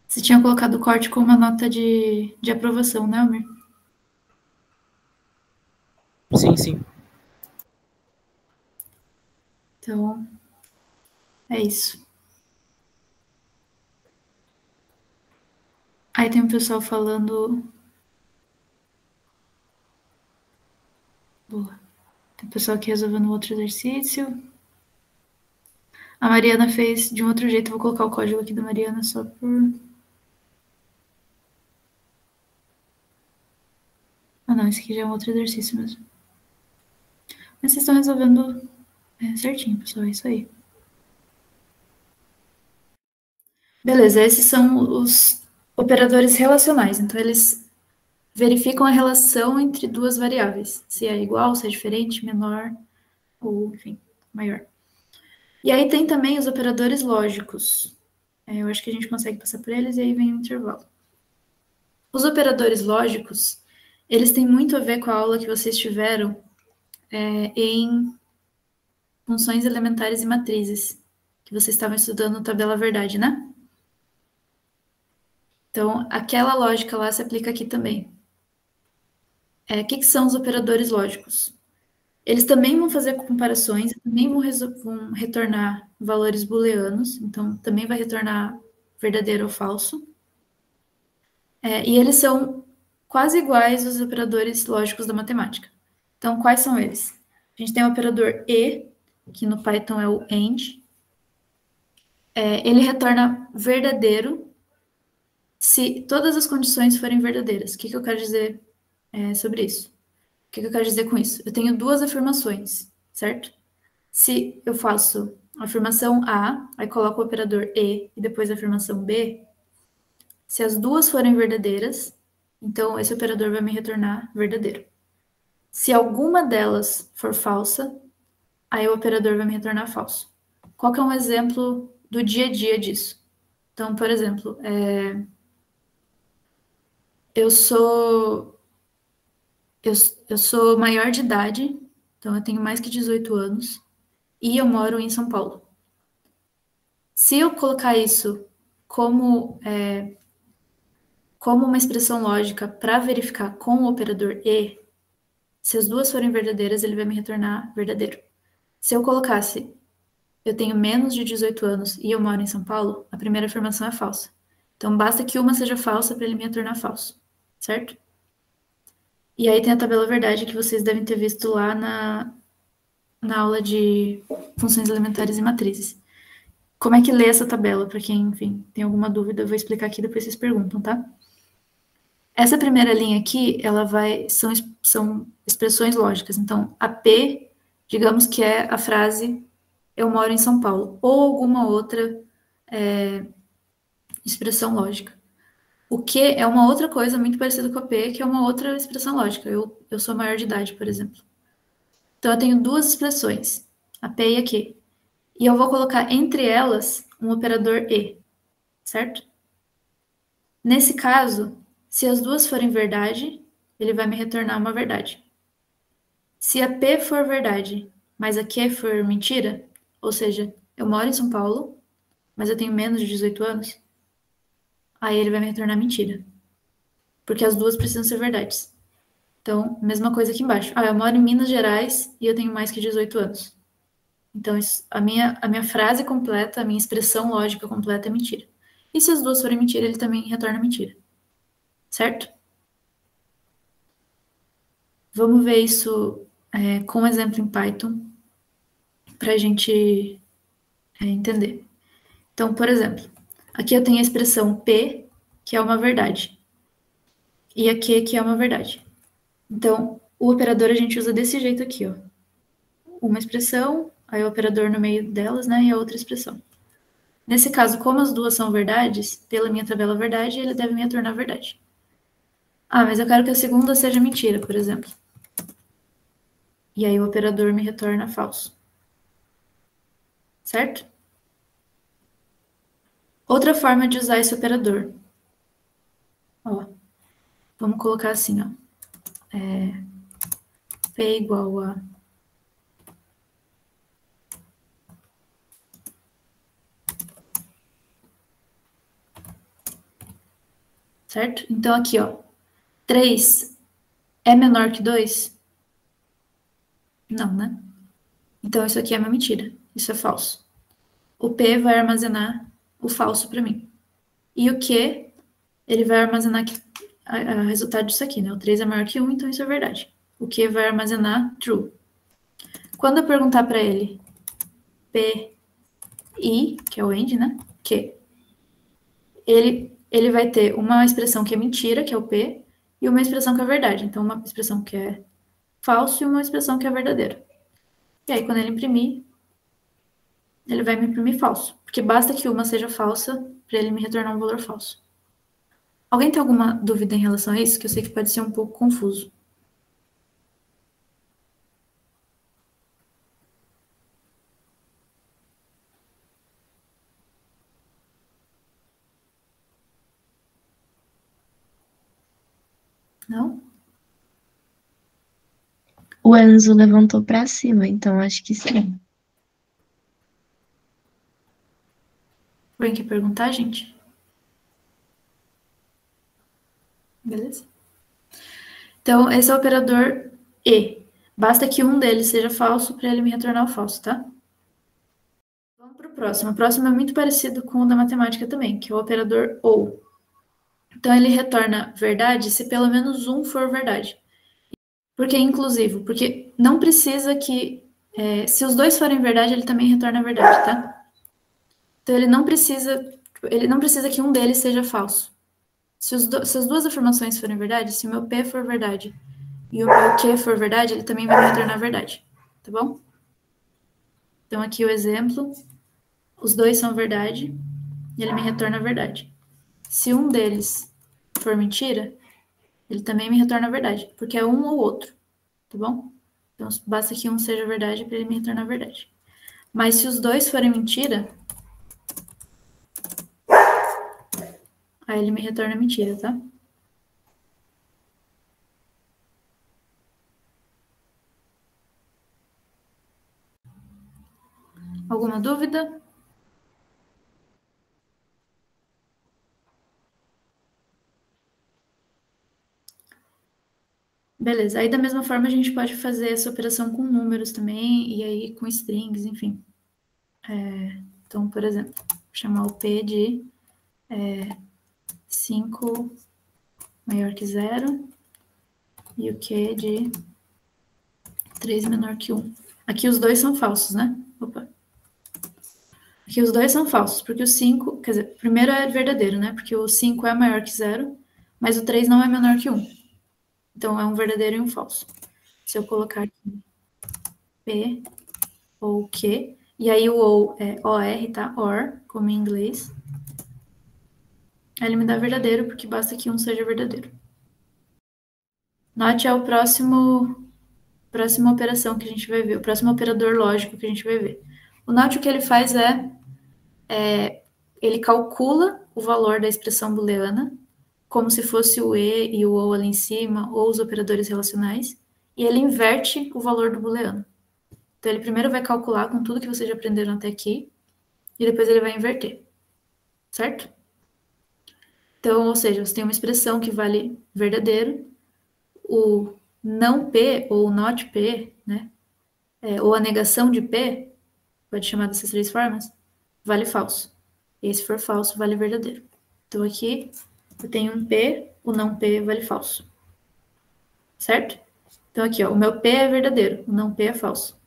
Você tinha colocado o corte com uma nota de aprovação, né, Amir? Sim, sim. Então, é isso. Aí tem um pessoal falando... Boa. Tem um pessoal aqui resolvendo outro exercício. A Mariana fez de um outro jeito. Vou colocar o código aqui da Mariana só por... Ah, não. Esse aqui já é um outro exercício mesmo. Mas vocês estão resolvendo certinho, pessoal. É isso aí. Beleza. Esses são os operadores relacionais. Então, eles verificam a relação entre duas variáveis. Se é igual, se é diferente, menor ou, enfim, maior. E aí tem também os operadores lógicos. Eu acho que a gente consegue passar por eles e aí vem o intervalo. Os operadores lógicos, eles têm muito a ver com a aula que vocês tiveram em funções elementares e matrizes, que vocês estavam estudando no Tabela Verdade, né? Então, aquela lógica lá se aplica aqui também. O que são os operadores lógicos? Eles também vão fazer comparações, também vão retornar valores booleanos, então também vai retornar verdadeiro ou falso. E eles são quase iguais aos operadores lógicos da matemática. Então, quais são eles? A gente tem o operador e, que no Python é o AND. Ele retorna verdadeiro se todas as condições forem verdadeiras. O que eu quero dizer sobre isso? O que eu quero dizer com isso? Eu tenho duas afirmações, certo? Se eu faço a afirmação A, aí coloco o operador e depois a afirmação B, se as duas forem verdadeiras, então esse operador vai me retornar verdadeiro. Se alguma delas for falsa, aí o operador vai me retornar falso. Qual que é um exemplo do dia a dia disso? Então, por exemplo, eu sou maior de idade, então eu tenho mais que 18 anos, e eu moro em São Paulo. Se eu colocar isso como uma expressão lógica para verificar com o operador e, se as duas forem verdadeiras, ele vai me retornar verdadeiro. Se eu colocasse eu tenho menos de 18 anos e eu moro em São Paulo, a primeira afirmação é falsa. Então, basta que uma seja falsa para ele me retornar falso, certo? E aí tem a tabela verdade que vocês devem ter visto lá na aula de funções elementares e matrizes. Como é que lê essa tabela? Para quem, enfim, tem alguma dúvida, eu vou explicar aqui, depois vocês perguntam, tá? Essa primeira linha aqui, são expressões lógicas. Então, a P, digamos que é a frase eu moro em São Paulo, ou alguma outra expressão lógica. O que é uma outra coisa muito parecida com a P, que é uma outra expressão lógica. Eu sou maior de idade, por exemplo. Então, eu tenho duas expressões, a P e a Q. E eu vou colocar entre elas um operador E, certo? Nesse caso, se as duas forem verdade, ele vai me retornar uma verdade. Se a P for verdade, mas a Q for mentira, ou seja, eu moro em São Paulo, mas eu tenho menos de 18 anos, aí ele vai me retornar mentira. Porque as duas precisam ser verdades. Então, mesma coisa aqui embaixo. Eu moro em Minas Gerais e eu tenho mais que 18 anos. Então, a minha frase completa, a minha expressão lógica completa é mentira. E se as duas forem mentira, ele também retorna mentira. Certo? Vamos ver isso com um exemplo em Python para a gente entender. Então, por exemplo, aqui eu tenho a expressão P, que é uma verdade, e a Q, que é uma verdade. Então, o operador a gente usa desse jeito aqui, ó. Uma expressão, aí o operador no meio delas, né, e a outra expressão. Nesse caso, como as duas são verdades, pela minha tabela verdade, ele deve me retornar verdade. Mas eu quero que a segunda seja mentira, por exemplo. E aí o operador me retorna falso. Certo? Outra forma de usar esse operador. Vamos colocar assim, ó. P igual a... Certo? Então, aqui, ó. 3 é menor que 2? Não, né? Então, isso aqui é uma mentira. Isso é falso. O P vai armazenar o falso para mim. E o Q, ele vai armazenar o resultado disso aqui, né? O 3 é maior que 1, então isso é verdade. O Q vai armazenar true. Quando eu perguntar para ele P, I, que é o end, né? Q, ele vai ter uma expressão que é mentira, que é o P, e uma expressão que é verdade. Então, uma expressão que é falso e uma expressão que é verdadeira. E aí, quando ele imprimir, ele vai me imprimir falso. Porque basta que uma seja falsa para ele me retornar um valor falso. Alguém tem alguma dúvida em relação a isso? Que eu sei que pode ser um pouco confuso. Não? O Enzo levantou para cima, então acho que sim. Alguém quer perguntar, gente? Beleza? Então, esse é o operador E. Basta que um deles seja falso para ele me retornar o falso, tá? Vamos para o próximo. O próximo é muito parecido com o da matemática também, que é o operador OU. Então, ele retorna verdade se pelo menos um for verdade. Por que inclusivo? Porque não precisa que... se os dois forem verdade, ele também retorna verdade, tá? Então, ele não precisa que um deles seja falso. Se as duas afirmações forem verdade, se o meu P for verdade e o meu Q for verdade, ele também vai me retornar verdade, tá bom? Então, aqui o exemplo, os dois são verdade e ele me retorna verdade. Se um deles for mentira, ele também me retorna verdade, porque é um ou outro, tá bom? Então, basta que um seja verdade para ele me retornar verdade. Mas se os dois forem mentira, aí ele me retorna mentira, tá? Alguma dúvida? Beleza, aí da mesma forma a gente pode fazer essa operação com números também, e aí com strings, enfim. Então, por exemplo, vou chamar o P de 5 maior que 0 e o Q de 3 menor que 1. Aqui os dois são falsos, né? Opa. Aqui os dois são falsos, porque o 5, quer dizer, primeiro é verdadeiro, né? Porque o 5 é maior que 0, mas o 3 não é menor que 1. Então, é um verdadeiro e um falso. Se eu colocar aqui P ou Q, e aí o OR, tá? OR, como em inglês. Aí ele me dá verdadeiro, porque basta que um seja verdadeiro. Not é o próxima operação que a gente vai ver, o próximo operador lógico que a gente vai ver. O not, o que ele faz ele calcula o valor da expressão booleana, como se fosse o e e o ou ali em cima, ou os operadores relacionais, e ele inverte o valor do booleano. Então, ele primeiro vai calcular com tudo que vocês já aprenderam até aqui, e depois ele vai inverter, certo? Então, ou seja, você tem uma expressão que vale verdadeiro, o não P ou not P, né? Ou a negação de P, pode chamar dessas três formas, vale falso. E se for falso, vale verdadeiro. Então, aqui eu tenho um P, o não P vale falso. Certo? Então, aqui, ó, o meu P é verdadeiro, o não P é falso.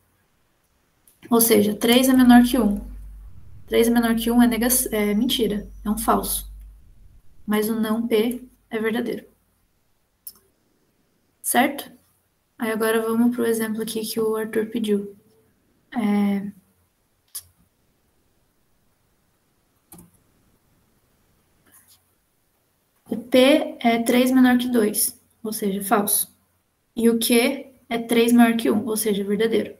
Ou seja, 3 é menor que 1. 3 é menor que 1 é mentira, é um falso. Mas o não P é verdadeiro. Certo? Aí agora vamos para o exemplo aqui que o Arthur pediu. O P é 3 menor que 2, ou seja, falso. E o Q é 3 maior que 1, ou seja, verdadeiro.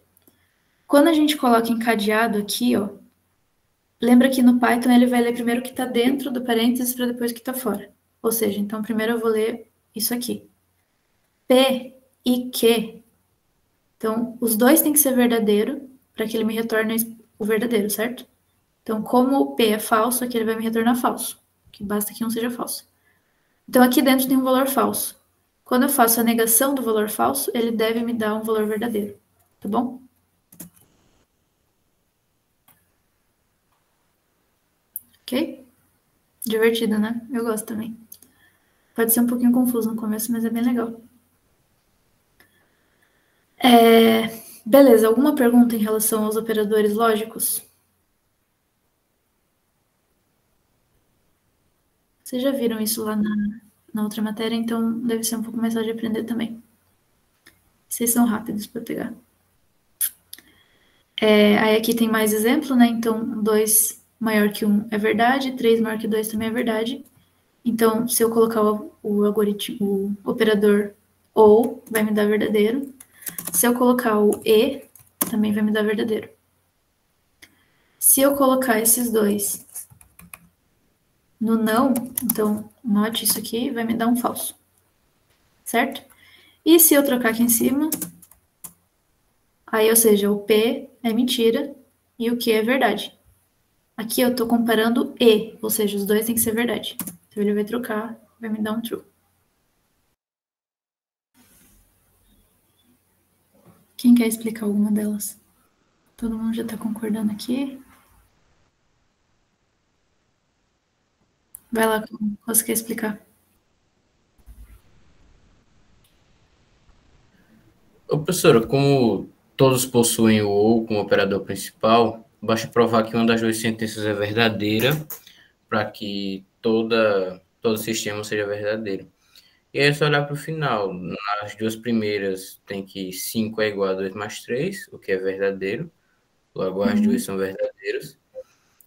Quando a gente coloca encadeado aqui, ó, lembra que no Python ele vai ler primeiro o que está dentro do parênteses para depois o que está fora. Ou seja, então primeiro eu vou ler isso aqui. P e Q. Então, os dois têm que ser verdadeiro para que ele me retorne o verdadeiro, certo? Então, como o P é falso, aqui ele vai me retornar falso. Que basta que um seja falso. Então, aqui dentro tem um valor falso. Quando eu faço a negação do valor falso, ele deve me dar um valor verdadeiro. Tá bom? Ok? Divertido, né? Eu gosto também. Pode ser um pouquinho confuso no começo, mas é bem legal. Beleza, alguma pergunta em relação aos operadores lógicos? Vocês já viram isso lá na outra matéria, então deve ser um pouco mais fácil de aprender também. Vocês são rápidos para pegar. Aí aqui tem mais exemplo, né? Então, 2 maior que 1 é verdade, 3 maior que 2 também é verdade. Então, se eu colocar o algoritmo, o operador ou, vai me dar verdadeiro. Se eu colocar o e, também vai me dar verdadeiro. Se eu colocar esses dois no não, então, note isso aqui, vai me dar um falso. Certo? E se eu trocar aqui em cima, aí, ou seja, o P é mentira e o Q é verdade. Aqui eu estou comparando e, ou seja, os dois têm que ser verdade. Então ele vai trocar, vai me dar um true. Quem quer explicar alguma delas? Todo mundo já está concordando aqui? Vai lá, você quer explicar? Ô, professora, como todos possuem o ou como operador principal, basta provar que uma das duas sentenças é verdadeira para que todo sistema seja verdadeiro. E aí é só olhar para o final. Nas duas primeiras tem que 5 é igual a 2 mais 3, o que é verdadeiro. Logo, as duas são verdadeiras.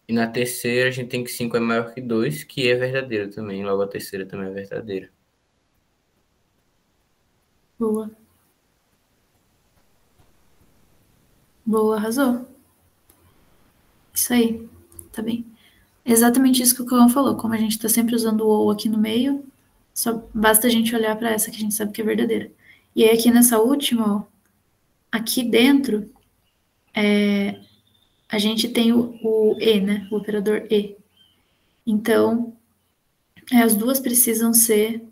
E na terceira a gente tem que 5 é maior que 2, que é verdadeiro também. Logo, a terceira também é verdadeira. Boa. Boa, arrasou. Isso aí, tá bem. Exatamente isso que o Cauã falou. Como a gente está sempre usando o ou aqui no meio, só basta a gente olhar para essa que a gente sabe que é verdadeira. E aí aqui nessa última, ó, aqui dentro, a gente tem o e, né? O operador e. Então, as duas precisam ser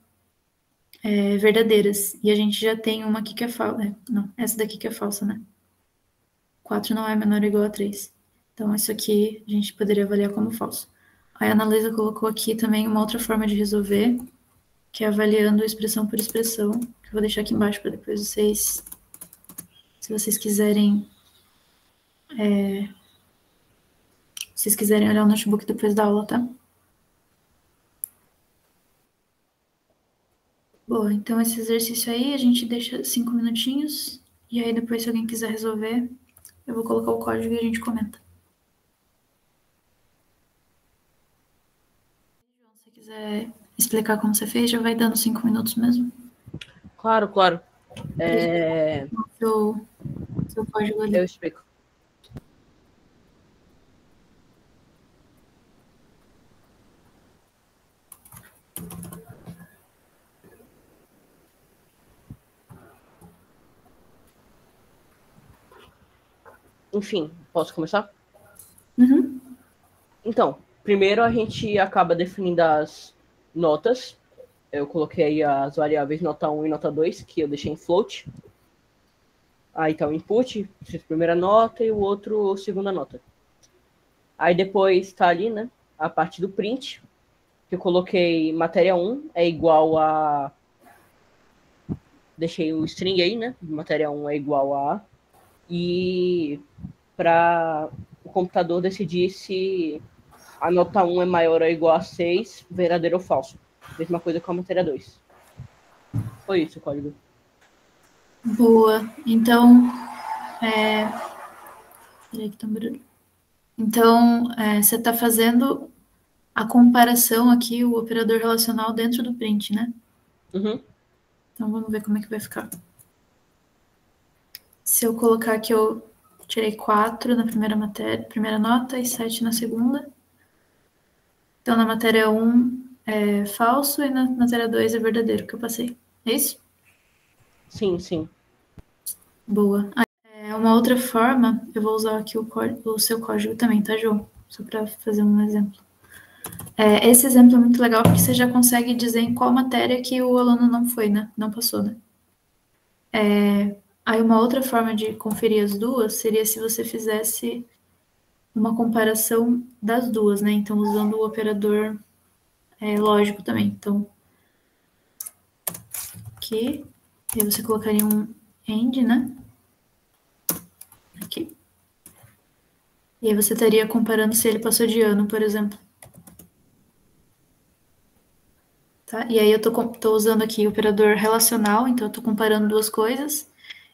verdadeiras. E a gente já tem uma aqui que é falsa. Não, essa daqui que é falsa, né? 4 não é menor ou igual a 3. Então, isso aqui a gente poderia avaliar como falso. Aí a Analisa colocou aqui também uma outra forma de resolver, que é avaliando expressão por expressão, que eu vou deixar aqui embaixo para depois vocês, se vocês quiserem olhar o notebook depois da aula, tá? Boa, então esse exercício aí a gente deixa 5 minutinhos, e aí depois se alguém quiser resolver, eu vou colocar o código e a gente comenta. Se quiser explicar como você fez, já vai dando 5 minutos mesmo. Claro. Seu código ali. Eu explico. Enfim, posso começar? Uhum. Então, primeiro a gente acaba definindo as notas. Eu coloquei aí as variáveis nota 1 e nota 2, que eu deixei em float. Aí tá o input, primeira nota, e o outro segunda nota. Aí depois tá ali, né, a parte do print, que eu coloquei matéria 1 é igual a... Deixei o string aí, né, matéria 1 é igual a... E para o computador decidir se a nota 1 é maior ou igual a 6, verdadeiro ou falso. Mesma coisa com a matéria 2. Foi isso o código. Boa. Então, peraí que tá um barulho. Então, você está fazendo a comparação aqui, o operador relacional dentro do print, né? Uhum. Então, vamos ver como é que vai ficar. Se eu colocar que eu tirei 4 na primeira nota e 7 na segunda. Então, na matéria 1 é falso e na matéria 2 é verdadeiro que eu passei. É isso? Sim. Boa. Uma outra forma, eu vou usar aqui o seu código também, tá, João? Só para fazer um exemplo. Esse exemplo é muito legal porque você já consegue dizer em qual matéria que o aluno não foi, né? Não passou, né? Aí uma outra forma de conferir as duas seria se você fizesse uma comparação das duas, né? Então, usando o operador lógico também. Então, aqui, aí você colocaria um AND, né? Aqui. E aí você estaria comparando se ele passou de ano, por exemplo. Tá? E aí eu tô usando aqui o operador relacional, então eu tô comparando duas coisas.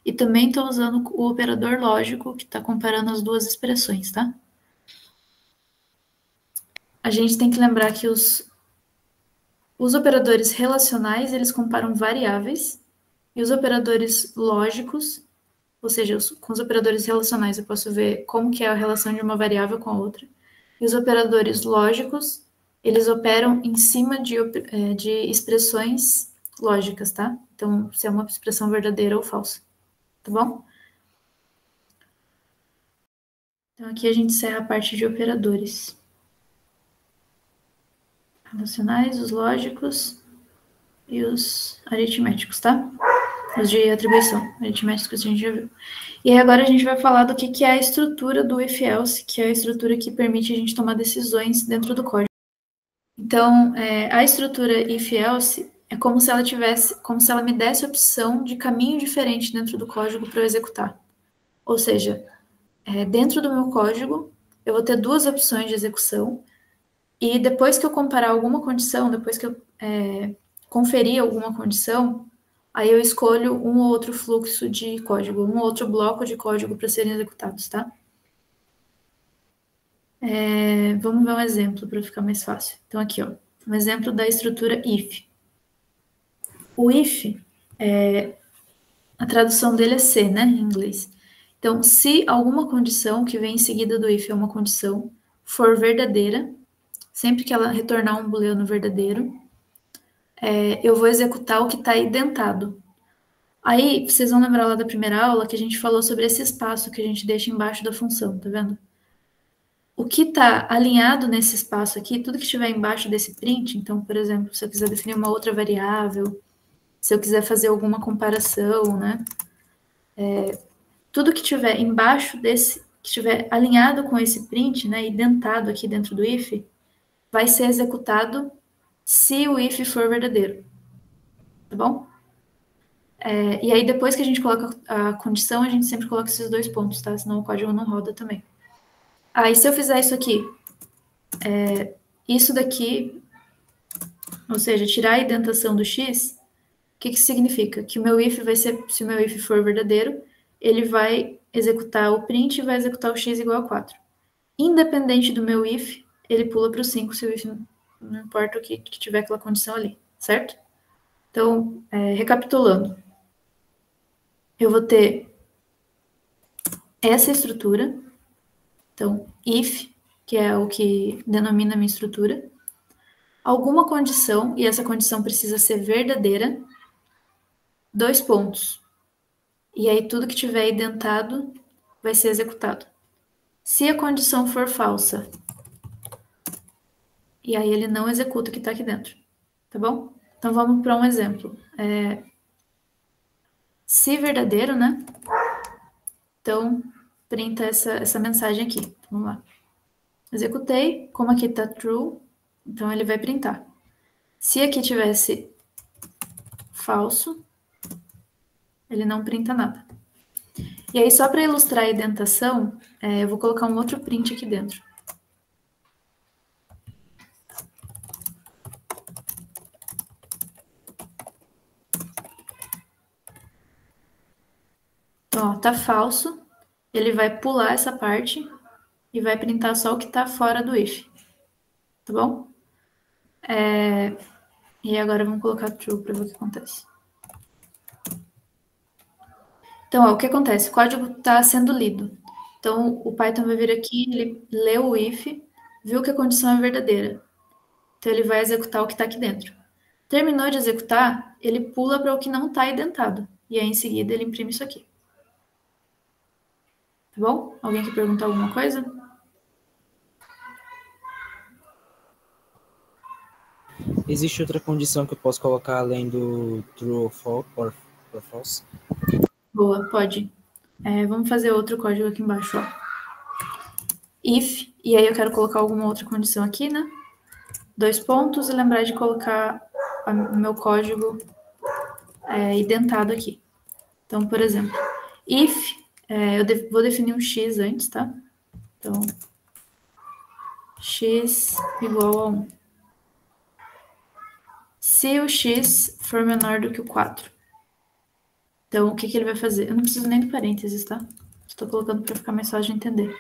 E também tô usando o operador lógico, que tá comparando as duas expressões, tá? A gente tem que lembrar que os operadores relacionais, eles comparam variáveis. E os operadores lógicos, ou seja, com os operadores relacionais eu posso ver como que é a relação de uma variável com a outra. E os operadores lógicos, eles operam em cima de expressões lógicas, tá? Então, se é uma expressão verdadeira ou falsa, tá bom? Então, aqui a gente encerra a parte de operadores. Relacionais, os lógicos e os aritméticos, tá? Os de atribuição, aritméticos a gente já viu. E aí agora a gente vai falar do que é a estrutura do if-else, que é a estrutura que permite a gente tomar decisões dentro do código. Então, a estrutura if-else é como se ela me desse opção de caminho diferente dentro do código para eu executar. Ou seja, dentro do meu código, eu vou ter duas opções de execução, e depois que eu comparar alguma condição, depois que eu conferir alguma condição, aí eu escolho um ou outro fluxo de código, um ou outro bloco de código para serem executados, tá? Vamos ver um exemplo para ficar mais fácil. Então, aqui, ó, um exemplo da estrutura if. O if, a tradução dele é se, né, em inglês. Então, se alguma condição que vem em seguida do if é uma condição for verdadeira, sempre que ela retornar um booleano verdadeiro, eu vou executar o que está identado. Aí, vocês vão lembrar lá da primeira aula que a gente falou sobre esse espaço que a gente deixa embaixo da função, tá vendo? O que está alinhado nesse espaço aqui, tudo que estiver embaixo desse print, então, por exemplo, se eu quiser definir uma outra variável, se eu quiser fazer alguma comparação, né? Tudo que estiver embaixo desse, que estiver alinhado com esse print, né, identado aqui dentro do if, vai ser executado se o if for verdadeiro. Tá bom? E aí, depois que a gente coloca a condição, a gente sempre coloca esses dois pontos, tá? Senão o código não roda também. Aí, se eu fizer isso aqui, isso daqui, ou seja, tirar a indentação do x, o que significa? Que o meu if vai ser, se o meu if for verdadeiro, ele vai executar o print e vai executar o x igual a 4. Independente do meu if, ele pula para o 5 se o if não importa o que tiver aquela condição ali, certo? Então, recapitulando, eu vou ter essa estrutura, então, if, que é o que denomina a minha estrutura, alguma condição, e essa condição precisa ser verdadeira, 2 pontos. E aí tudo que tiver identado vai ser executado. Se a condição for falsa, e aí ele não executa o que está aqui dentro, tá bom? Então vamos para um exemplo. Se verdadeiro, né? Então, printa essa mensagem aqui. Vamos lá. Executei, como aqui está true, então ele vai printar. Se aqui tivesse falso, ele não printa nada. E aí, só para ilustrar a indentação, eu vou colocar um outro print aqui dentro. Então, ó, tá falso. Ele vai pular essa parte e vai printar só o que tá fora do if. Tá bom? E agora vamos colocar true para ver o que acontece. Então, ó, o que acontece? O código está sendo lido. Então, o Python vai vir aqui, ele lê o if, viu que a condição é verdadeira. Então, ele vai executar o que está aqui dentro. Terminou de executar, ele pula para o que não está identado. E aí, em seguida, ele imprime isso aqui. Tá bom? Alguém quer perguntar alguma coisa? Existe outra condição que eu posso colocar além do true or false? Boa, pode. Vamos fazer outro código aqui embaixo, ó. If, e aí eu quero colocar alguma outra condição aqui, né? 2 pontos e lembrar de colocar o meu código identado aqui. Então, por exemplo, if, eu vou definir um x antes, tá? Então, x igual a 1. Se o x for menor do que o 4. Então, o que ele vai fazer? Eu não preciso nem do parênteses, tá? Estou colocando para ficar mais fácil de entender.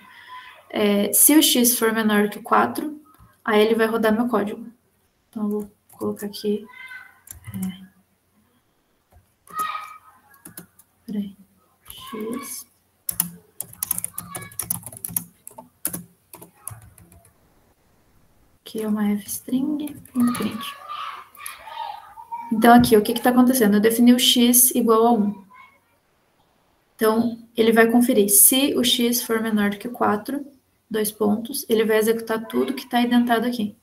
Se o x for menor que o 4, aí ele vai rodar meu código. Então, eu vou colocar aqui. Peraí. X. Aqui é uma f-string e um print. Então, aqui, o que está acontecendo? Eu defini o x igual a 1. Então, ele vai conferir. Se o x for menor do que 4, 2 pontos, ele vai executar tudo que está identado aqui.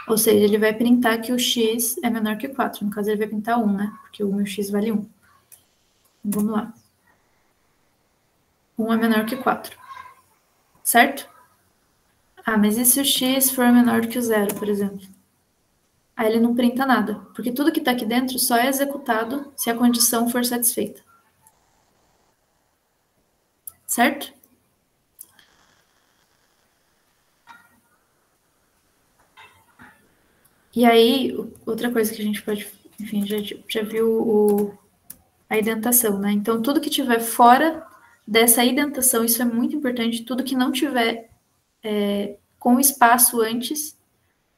Ou seja, ele vai printar que o x é menor que 4. No caso, ele vai printar 1, né? Porque o meu x vale 1. Então, vamos lá. 1 é menor que 4. Certo? Ah, mas e se o x for menor do que o 0, por exemplo? Aí ele não printa nada, porque tudo que está aqui dentro só é executado se a condição for satisfeita. Certo? E aí, outra coisa que a gente pode... Enfim, já viu a indentação, né? Então, tudo que tiver fora dessa indentação, isso é muito importante, tudo que não tiver com espaço antes,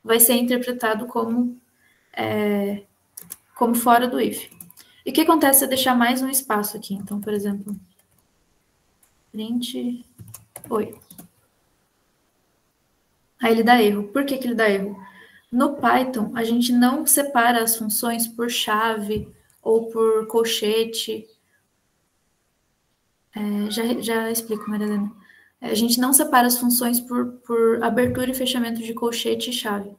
vai ser interpretado como fora do if. E o que acontece se eu deixar mais um espaço aqui? Então, por exemplo, print oi. Aí ele dá erro. Por que ele dá erro? No Python, a gente não separa as funções por chave ou por colchete. Já explico, Maria Helena. A gente não separa as funções por abertura e fechamento de colchete e chave.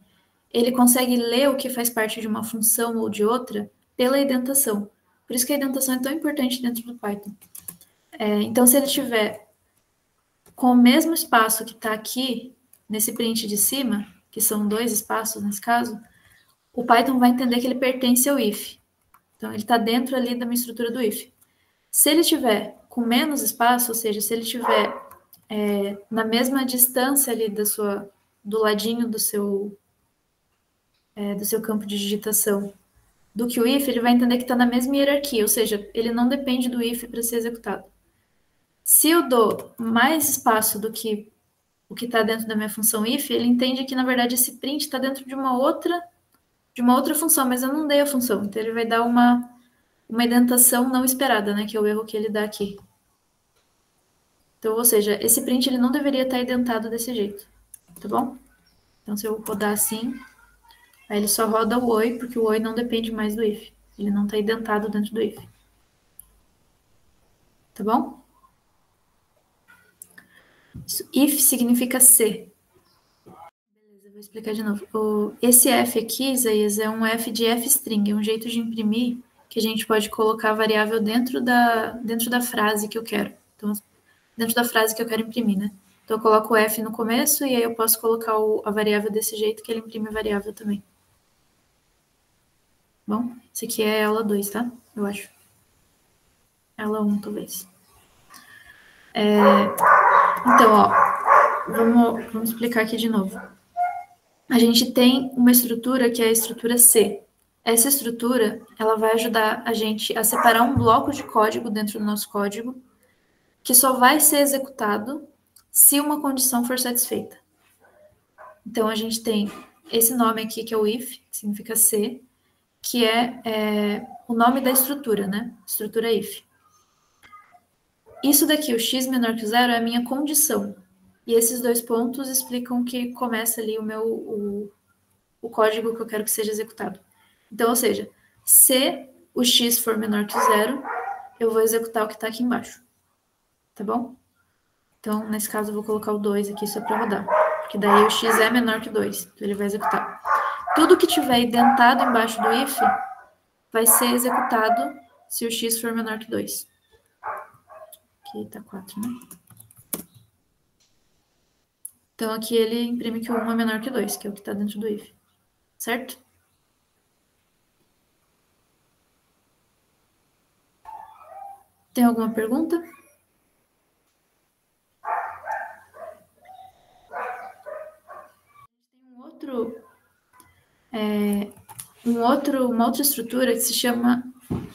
Ele consegue ler o que faz parte de uma função ou de outra pela indentação. Por isso que a indentação é tão importante dentro do Python. Então, se ele tiver com o mesmo espaço que está aqui, nesse print de cima, que são 2 espaços nesse caso, o Python vai entender que ele pertence ao if. Então, ele está dentro ali da minha estrutura do if. Se ele tiver com menos espaço, ou seja, se ele tiver na mesma distância ali do ladinho do seu campo de digitação do que o if, ele vai entender que está na mesma hierarquia, ou seja, ele não depende do if para ser executado. Se eu dou mais espaço do que o que está dentro da minha função if, ele entende que, na verdade, esse print está dentro de uma outra função, mas eu não dei a função. Então, ele vai dar uma indentação não esperada, né? Que é o erro que ele dá aqui. Então, ou seja, esse print ele não deveria estar indentado desse jeito, tá bom? Então, se eu rodar assim, aí ele só roda o oi, porque o oi não depende mais do if. Ele não está indentado dentro do if. Tá bom? If significa se. Beleza, vou explicar de novo. Esse F aqui, Isaías, é um F de F-string, é um jeito de imprimir que a gente pode colocar a variável dentro da frase que eu quero. Então, dentro da frase que eu quero imprimir, né? Então, eu coloco o F no começo e aí eu posso colocar a variável desse jeito que ele imprime a variável também. Bom, isso aqui é aula 2, tá? Eu acho. Aula 1, talvez. Então, ó, vamos explicar aqui de novo. A gente tem uma estrutura que é a estrutura C. Essa estrutura, ela vai ajudar a gente a separar um bloco de código dentro do nosso código que só vai ser executado se uma condição for satisfeita. Então, a gente tem esse nome aqui, que é o if, que significa se, que é o nome da estrutura, né? Estrutura if. Isso daqui, o x menor que 0, é a minha condição. E esses 2 pontos explicam que começa ali o código que eu quero que seja executado. Então, ou seja, se o x for menor que 0, eu vou executar o que está aqui embaixo. Tá bom? Então, nesse caso, eu vou colocar o 2 aqui só para rodar. Porque daí o x é menor que 2. Então, ele vai executar. Tudo que tiver indentado embaixo do if vai ser executado se o x for menor que 2. Aqui tá 4, né? Então, aqui ele imprime que o 1 é menor que 2, que é o que está dentro do if. Certo? Tem alguma pergunta? Tem uma outra estrutura que se chama,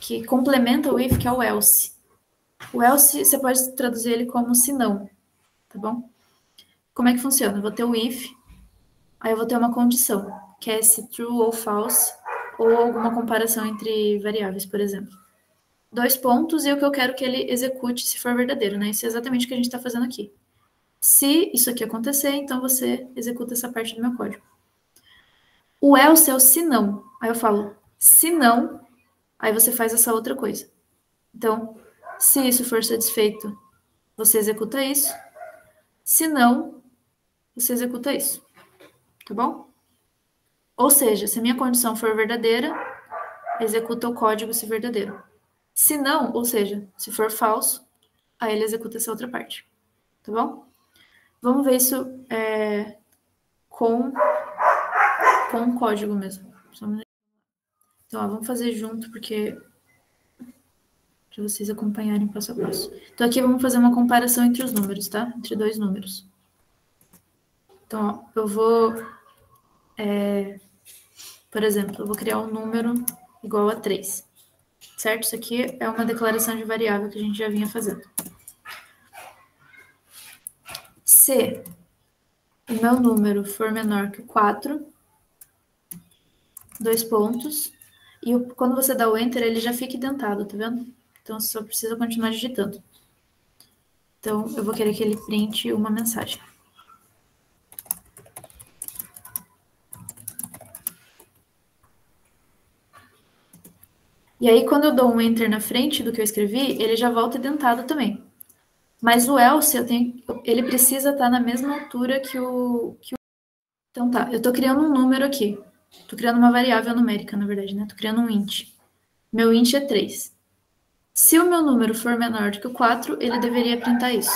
que complementa o if, que é o else. O else, você pode traduzir ele como se não, tá bom? Como é que funciona? Eu vou ter o if, aí eu vou ter uma condição, que é se true ou false, ou alguma comparação entre variáveis, por exemplo. 2 pontos e o que eu quero que ele execute se for verdadeiro, né? Isso é exatamente o que a gente está fazendo aqui. Se isso aqui acontecer, então você executa essa parte do meu código. O else é o se não. Aí eu falo, se não, aí você faz essa outra coisa. Então, se isso for satisfeito, você executa isso. Se não, você executa isso. Tá bom? Ou seja, se a minha condição for verdadeira, executa o código se verdadeiro. Se não, ou seja, se for falso, aí ele executa essa outra parte. Tá bom? Vamos ver isso com o código mesmo. Então, ó, vamos fazer junto, porque para vocês acompanharem passo a passo. Então, aqui vamos fazer uma comparação entre os números, tá? Entre 2 números. Então, ó, eu vou... por exemplo, eu vou criar um número igual a 3. Certo? Isso aqui é uma declaração de variável que a gente já vinha fazendo. Se o meu número for menor que 4, 2 pontos, e quando você dá o Enter, ele já fica indentado, tá vendo? Então, você só precisa continuar digitando. Então, eu vou querer que ele printe uma mensagem. E aí, quando eu dou um Enter na frente do que eu escrevi, ele já volta indentado também. Mas o else, ele precisa estar na mesma altura que o... Então tá, eu estou criando um número aqui. Estou criando uma variável numérica, na verdade, né? Estou criando um int. Meu int é 3. Se o meu número for menor do que o 4, ele deveria printar isso.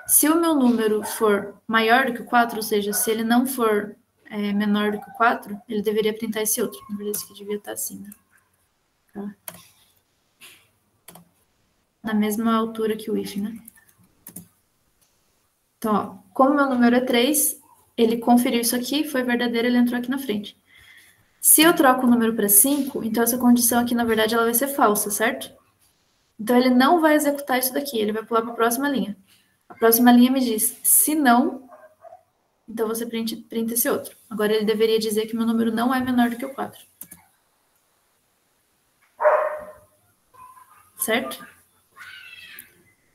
Se o meu número for maior do que o 4, ou seja, se ele não for menor do que o 4, ele deveria printar esse outro. Na verdade, isso aqui devia estar assim, né? Tá. Na mesma altura que o if, né? Então, ó, como meu número é 3, ele conferiu isso aqui, foi verdadeiro, ele entrou aqui na frente. Se eu troco o número para 5, então essa condição aqui, na verdade, ela vai ser falsa, certo? Então, ele não vai executar isso daqui, ele vai pular para a próxima linha. A próxima linha me diz, se não, Então, você printa esse outro. Agora, ele deveria dizer que meu número não é menor do que o 4. Certo?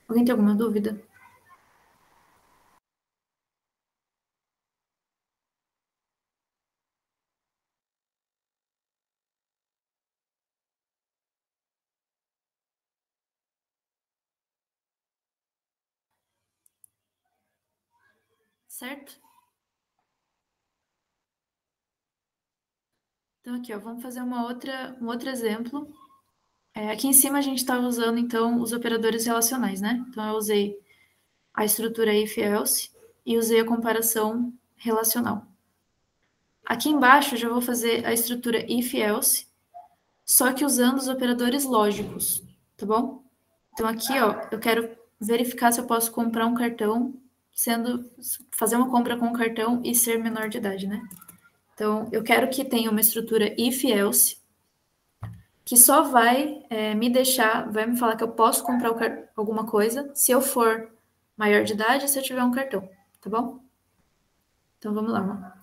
Alguém tem alguma dúvida? Certo? Então, aqui, ó, vamos fazer um outro exemplo. Aqui em cima a gente está usando, então, os operadores relacionais, né? Então, eu usei a estrutura if-else e usei a comparação relacional. Aqui embaixo eu já vou fazer a estrutura if-else, só que usando os operadores lógicos, tá bom? Então, aqui, ó, eu quero verificar se eu posso comprar um cartão, fazer uma compra com um cartão e ser menor de idade, né? Então, eu quero que tenha uma estrutura if-else, que só vai vai me falar que eu posso comprar alguma coisa se eu for maior de idade e se eu tiver um cartão, tá bom? Então, vamos lá.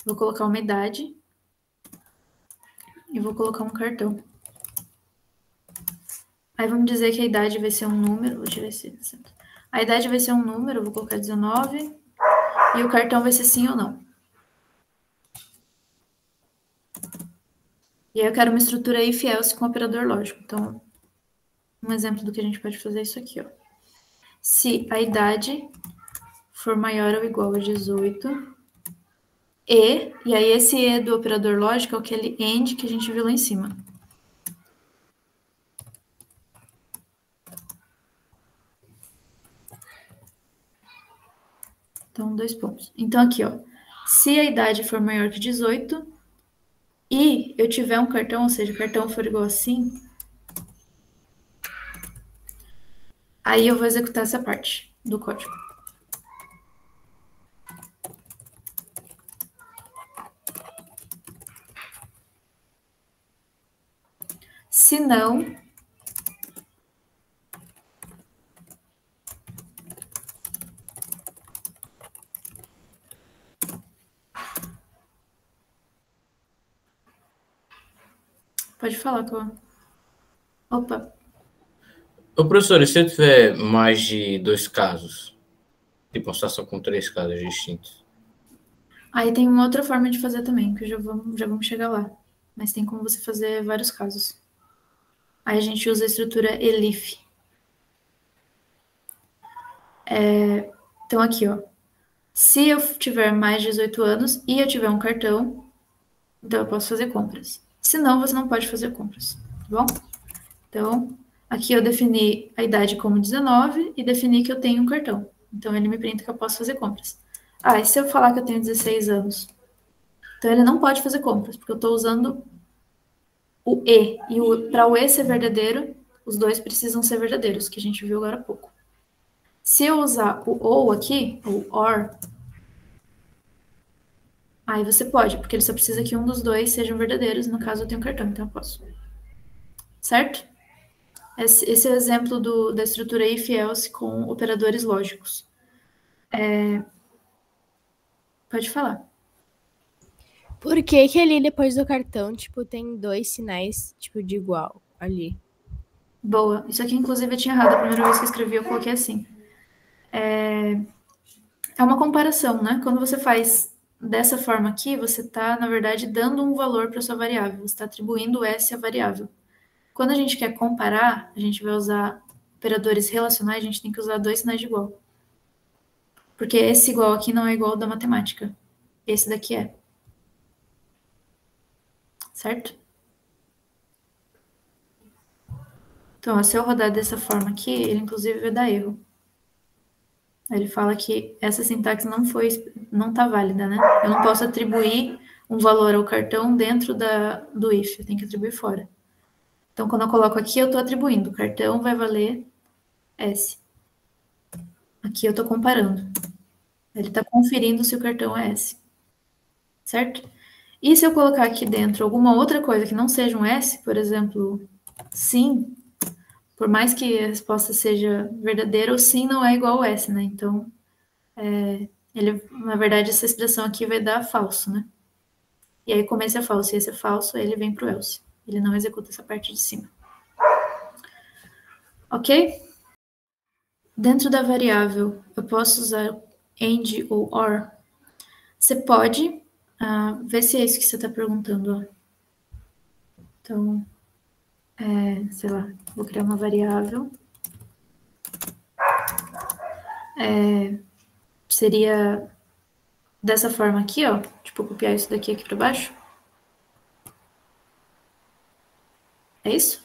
Vou colocar uma idade e vou colocar um cartão. Aí vamos dizer que a idade vai ser um número, vou tirar esse acento. A idade vai ser um número, vou colocar 19, e o cartão vai ser sim ou não. E aí eu quero uma estrutura if-else com operador lógico. Então, um exemplo do que a gente pode fazer é isso aqui, ó. Se a idade for maior ou igual a 18, e aí esse e do operador lógico é aquele AND que a gente viu lá em cima. Então, 2 pontos. Então, aqui, ó. Se a idade for maior que 18 e eu tiver um cartão, ou seja, o cartão for igual assim, aí eu vou executar essa parte do código. Se não, pode falar, Cauã. Opa. Ô, professor, e se eu tiver mais de 2 casos? Tipo, uma situação com 3 casos distintos. Aí tem uma outra forma de fazer também, que já vamos chegar lá. Mas tem como você fazer vários casos. Aí a gente usa a estrutura elif. Então, aqui, ó. Se eu tiver mais de 18 anos e eu tiver um cartão, então eu posso fazer compras. Se não, você não pode fazer compras, tá bom? Então, aqui eu defini a idade como 19 e defini que eu tenho um cartão. Então, ele me printa que eu posso fazer compras. Ah, e se eu falar que eu tenho 16 anos? Então, ele não pode fazer compras, porque eu estou usando o E. E para o E ser verdadeiro, os dois precisam ser verdadeiros, que a gente viu agora há pouco. Se eu usar o OU aqui, ou OR, aí você pode, porque ele só precisa que um dos dois sejam verdadeiros. No caso, eu tenho um cartão, então eu posso. Certo? Esse é o exemplo da estrutura if-else com operadores lógicos. Pode falar. Por que que ali depois do cartão, tipo, tem 2 sinais, tipo, de igual ali? Boa. Isso aqui, inclusive, eu tinha errado. A primeira vez que eu escrevi, eu coloquei assim. É uma comparação, né? Quando você faz dessa forma aqui, você está, na verdade, dando um valor para sua variável. Você está atribuindo S à variável. Quando a gente quer comparar, a gente vai usar operadores relacionais, a gente tem que usar 2 sinais de igual. Porque esse igual aqui não é igual ao da matemática. Esse daqui é. Certo? Então, ó, se eu rodar dessa forma aqui, ele inclusive vai dar erro. Ele fala que essa sintaxe não está válida, né? Eu não posso atribuir um valor ao cartão dentro do if, eu tenho que atribuir fora. Então, quando eu coloco aqui, eu estou atribuindo. O cartão vai valer S. Aqui eu estou comparando. Ele está conferindo se o cartão é S. Certo? E se eu colocar aqui dentro alguma outra coisa que não seja um S, por exemplo, sim, por mais que a resposta seja verdadeira, o sim não é igual ao S, né? Então, na verdade, essa expressão aqui vai dar falso, né? E aí, como esse é falso e esse é falso, ele vem para o else. Ele não executa essa parte de cima. Ok? Dentro da variável, eu posso usar AND ou OR? Você pode ver se é isso que você está perguntando. Ó. Então, sei lá, vou criar uma variável. Seria dessa forma aqui, ó. Tipo, copiar isso daqui aqui para baixo. É isso?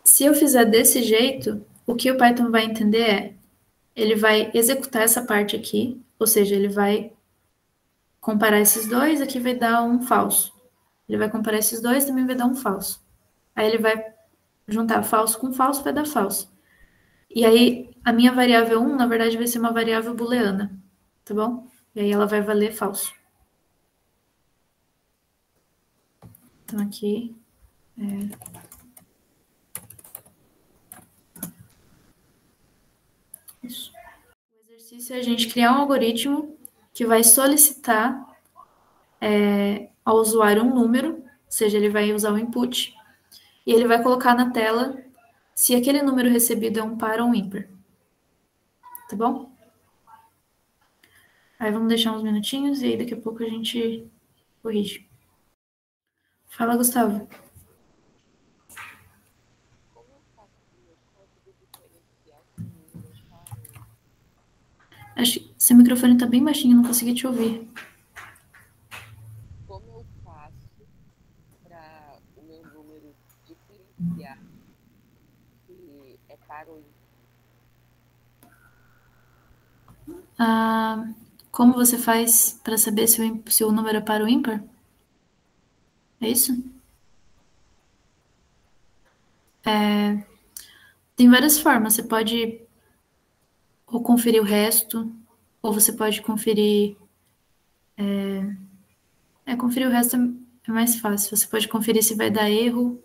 Se eu fizer desse jeito, o que o Python vai entender é, ele vai executar essa parte aqui, ou seja, ele vai comparar esses dois, aqui vai dar um falso. Ele vai comparar esses dois, também vai dar um falso. Aí ele vai juntar falso com falso, vai dar falso. E aí, a minha variável 1, na verdade, vai ser uma variável booleana, tá bom? E aí ela vai valer falso. Então aqui... Isso. O exercício é a gente criar um algoritmo que vai solicitar ao usuário um número, ou seja, ele vai usar o input, e ele vai colocar na tela se aquele número recebido é um par ou um ímpar. Tá bom? Aí vamos deixar uns minutinhos e aí daqui a pouco a gente corrige. Fala, Gustavo. Como eu faço o meu código diferencial com números para Acho que seu microfone tá bem baixinho, não consegui te ouvir. como eu faço para o meu número diferenciar se é par ou ímpar? Como você faz para saber se o número é par ou ímpar? É isso? Tem várias formas. Você pode ou conferir o resto, ou você pode conferir... conferir o resto é mais fácil. Você pode conferir se vai dar erro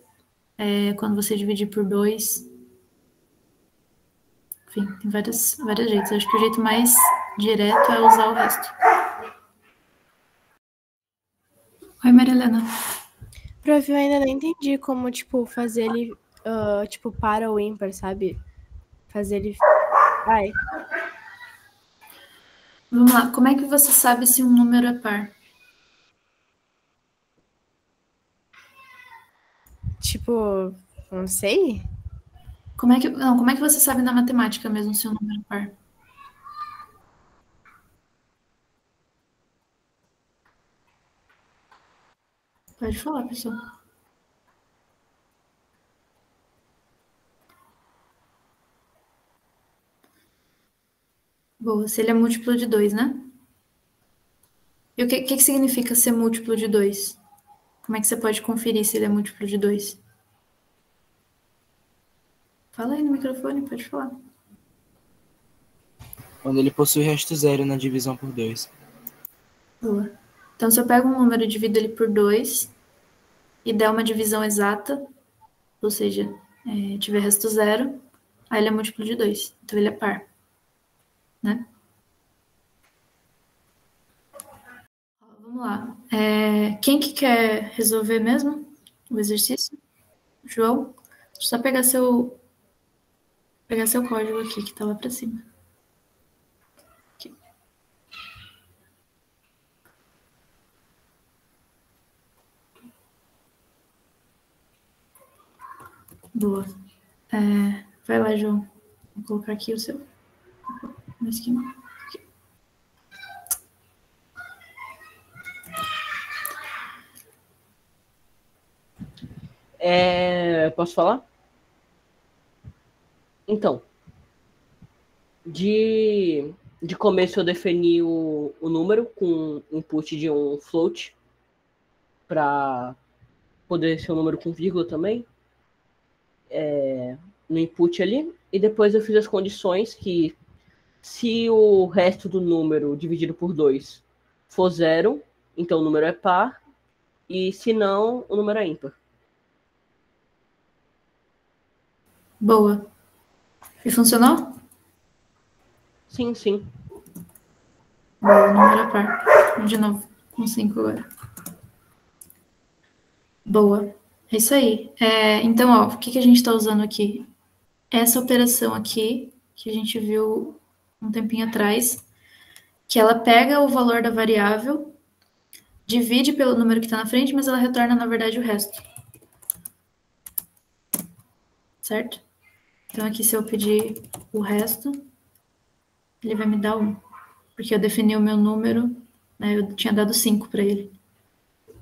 quando você dividir por 2. Enfim, tem vários jeitos. Eu acho que o jeito mais direto é usar o resto. Oi, Maria Helena. Prof, eu ainda não entendi como, tipo, fazer ele, tipo, para ou ímpar, sabe? Fazer ele... Ai, Vamos lá. Como é que você sabe se um número é par? tipo, não sei. Como é que você sabe na matemática mesmo se um número é par? Pode falar, pessoal. Boa, se ele é múltiplo de 2, né? E o que significa ser múltiplo de 2? Como é que você pode conferir se ele é múltiplo de 2? Fala aí no microfone, pode falar. Quando ele possui resto zero na divisão por 2. Boa. Então, se eu pego um número e divido ele por 2 e der uma divisão exata, ou seja, tiver resto zero, aí ele é múltiplo de 2. Então, ele é par. Né? Vamos lá. Quem que quer resolver mesmo o exercício? João? Deixa eu só pegar seu código aqui, que tá lá pra cima. Aqui. Boa. Vai lá, João. Vou colocar aqui o seu. Na esquina. Aqui. Posso falar? Então, de começo eu defini o número com input de um float para poder ser um número com vírgula também no input ali, e depois eu fiz as condições que se o resto do número dividido por 2 for 0, então o número é par, e se não, o número é ímpar. Boa. E funcionou? Sim, sim. Boa, número é par. De novo, com 5 agora. Boa. É isso aí. Então, ó, o que a gente está usando aqui? Essa operação aqui, que a gente viu um tempinho atrás, que ela pega o valor da variável, divide pelo número que está na frente, mas ela retorna, na verdade, o resto. Certo? Então, aqui, se eu pedir o resto, ele vai me dar 1. Porque eu defini o meu número, né, eu tinha dado 5 para ele.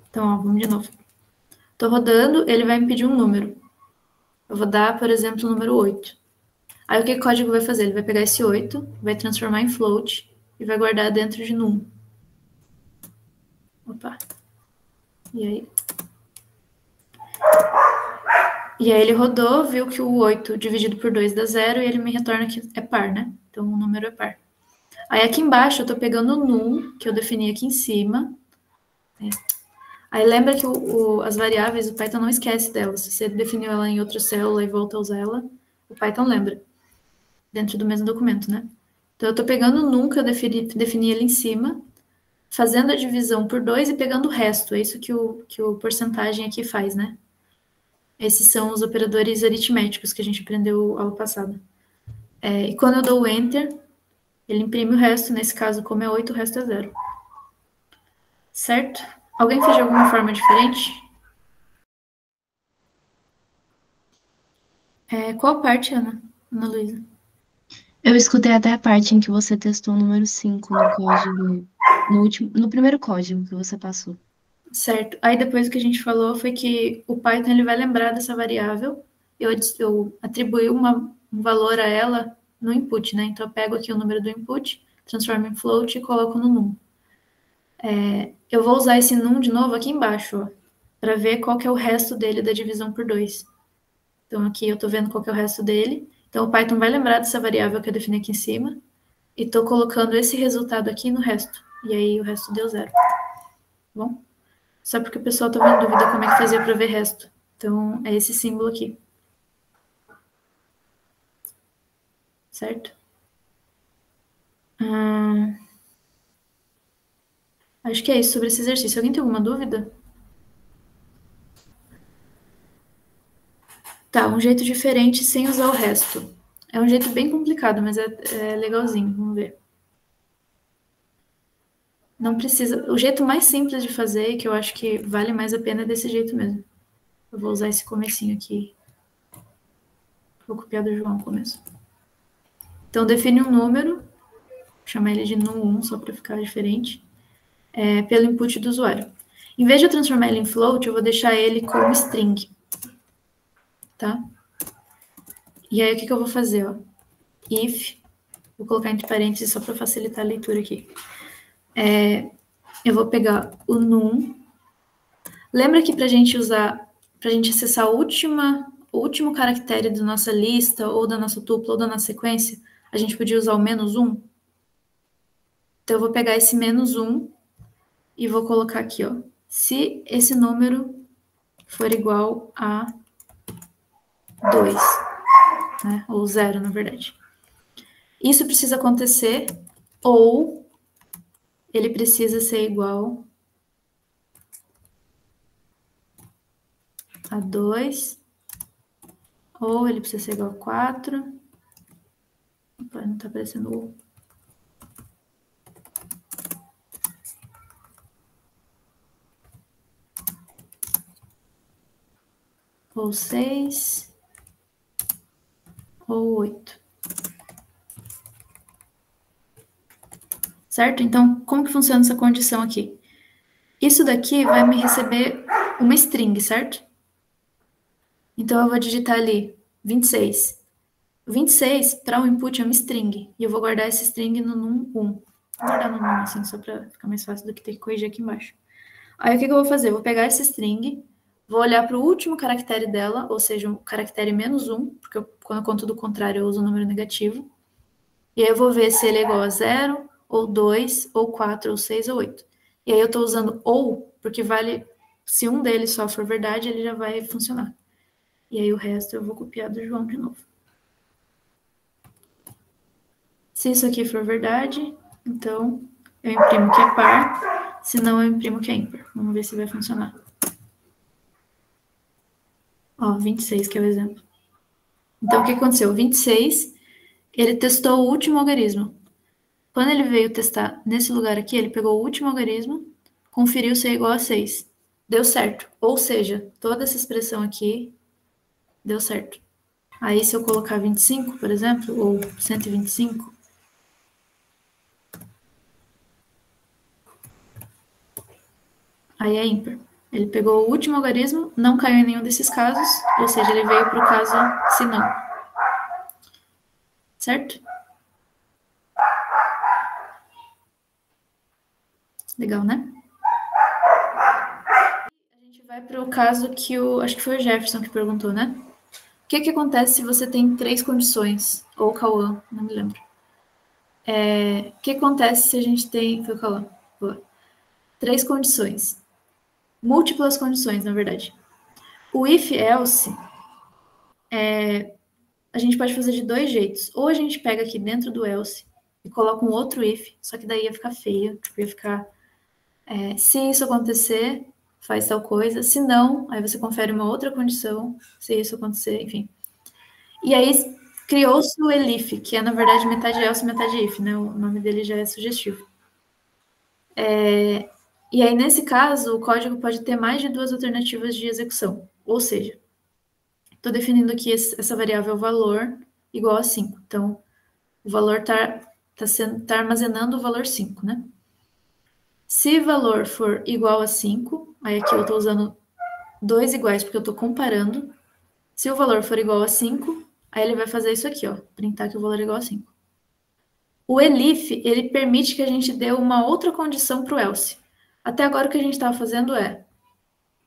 Então, ó, vamos de novo. Estou rodando, ele vai me pedir um número. Eu vou dar, por exemplo, o número 8. Aí, o que o código vai fazer? Ele vai pegar esse 8, vai transformar em float e vai guardar dentro de num. Opa. E aí? E aí ele rodou, viu que o 8 dividido por 2 dá 0 e ele me retorna que é par, né? Então o número é par. Aí aqui embaixo eu tô pegando o num, que eu defini aqui em cima. Aí lembra que as variáveis, o Python não esquece delas. Se você definiu ela em outra célula e volta a usar ela, o Python lembra. Dentro do mesmo documento, né? Então eu tô pegando o num, que eu defini ele em cima, fazendo a divisão por 2 e pegando o resto. É isso que o porcentagem aqui faz, né? Esses são os operadores aritméticos que a gente aprendeu aula passada. E quando eu dou o Enter, ele imprime o resto. Nesse caso, como é 8, o resto é 0. Certo? Alguém fez de alguma forma diferente? Qual parte, Ana Luísa? Eu escutei até a parte em que você testou o número 5 no código, no primeiro código que você passou. Certo. Aí depois o que a gente falou foi que o Python ele vai lembrar dessa variável. Eu atribuí um valor a ela no input, né? Então eu pego aqui o número do input, transformo em float e coloco no num. Eu vou usar esse num de novo aqui embaixo, para ver qual que é o resto dele da divisão por 2. Então aqui eu estou vendo qual que é o resto dele. Então o Python vai lembrar dessa variável que eu defini aqui em cima e estou colocando esse resultado aqui no resto. E aí o resto deu 0. Tá bom? Só porque o pessoal estava em dúvida como é que fazia para ver resto. Então, é esse símbolo aqui. Certo? Acho que é isso sobre esse exercício. Alguém tem alguma dúvida? Tá, um jeito diferente sem usar o resto. É um jeito bem complicado, mas é legalzinho. Vamos ver. Não precisa... O jeito mais simples de fazer, e que eu acho que vale mais a pena, é desse jeito mesmo. Eu vou usar esse comecinho aqui. Vou copiar do João no começo. Então, define um número. Vou chamar ele de num1, só para ficar diferente. Pelo input do usuário. Em vez de eu transformar ele em float, eu vou deixar ele como string. Tá? E aí, o que eu vou fazer? Ó? If, vou colocar entre parênteses só para facilitar a leitura aqui. Eu vou pegar o num. Lembra que para a gente acessar o último caractere da nossa lista, ou da nossa tupla, ou da nossa sequência, a gente podia usar o -1? Então, eu vou pegar esse -1 e vou colocar aqui, ó. Se esse número for igual a 2, né? Ou 0, na verdade. Isso precisa acontecer, ou ele precisa ser igual a 2, ou ele precisa ser igual a 4. Opa, não tá aparecendo o... Ou 6, ou 8. Certo? Então, como que funciona essa condição aqui? Isso daqui vai me receber uma string, certo? Então, eu vou digitar ali 26. O 26, para o input, é uma string. E eu vou guardar essa string no num1. Vou guardar no num, assim, só para ficar mais fácil do que ter que corrigir aqui embaixo. Aí, o que eu vou fazer? Eu vou pegar essa string, vou olhar para o último caractere dela, ou seja, o caractere -1, porque quando eu conto do contrário, eu uso o número negativo. E aí, eu vou ver se ele é igual a 0, ou 2, ou 4, ou 6, ou 8. E aí, eu estou usando ou, porque vale... Se um deles só for verdade, ele já vai funcionar. E aí, o resto eu vou copiar do João de novo. Se isso aqui for verdade, então eu imprimo que é par, senão eu imprimo que é ímpar. Vamos ver se vai funcionar. Ó, 26, que é o exemplo. Então, o que aconteceu? 26, ele testou o último algarismo. Quando ele veio testar nesse lugar aqui, ele pegou o último algarismo, conferiu se é igual a 6. Deu certo. Ou seja, toda essa expressão aqui deu certo. Aí, se eu colocar 25, por exemplo, ou 125, aí é ímpar. Ele pegou o último algarismo, não caiu em nenhum desses casos, ou seja, ele veio para o caso se não. Certo? Legal, né? A gente vai para o caso que acho que foi o Jefferson que perguntou, né? O que acontece se você tem 3 condições? Ou o Cauã, não me lembro. O que acontece se a gente tem... Foi o Cauã. 3 condições. Múltiplas condições, na verdade. O if-else, a gente pode fazer de 2 jeitos. Ou a gente pega aqui dentro do else e coloca um outro if, só que daí ia ficar feio. Ia ficar... se isso acontecer, faz tal coisa. Se não, aí você confere uma outra condição, se isso acontecer, enfim. E aí criou-se o elif, que é, na verdade, metade else, metade if, né? O nome dele já é sugestivo. E aí, nesse caso, o código pode ter mais de 2 alternativas de execução. Ou seja, estou definindo aqui essa variável valor igual a 5. Então, o valor está armazenando o valor 5, né? Se valor for igual a 5, aí aqui eu estou usando 2 iguais, porque eu estou comparando. Se o valor for igual a 5, aí ele vai fazer isso aqui, ó, printar que o valor é igual a 5. O elif, ele permite que a gente dê uma outra condição para o else. Até agora o que a gente estava fazendo é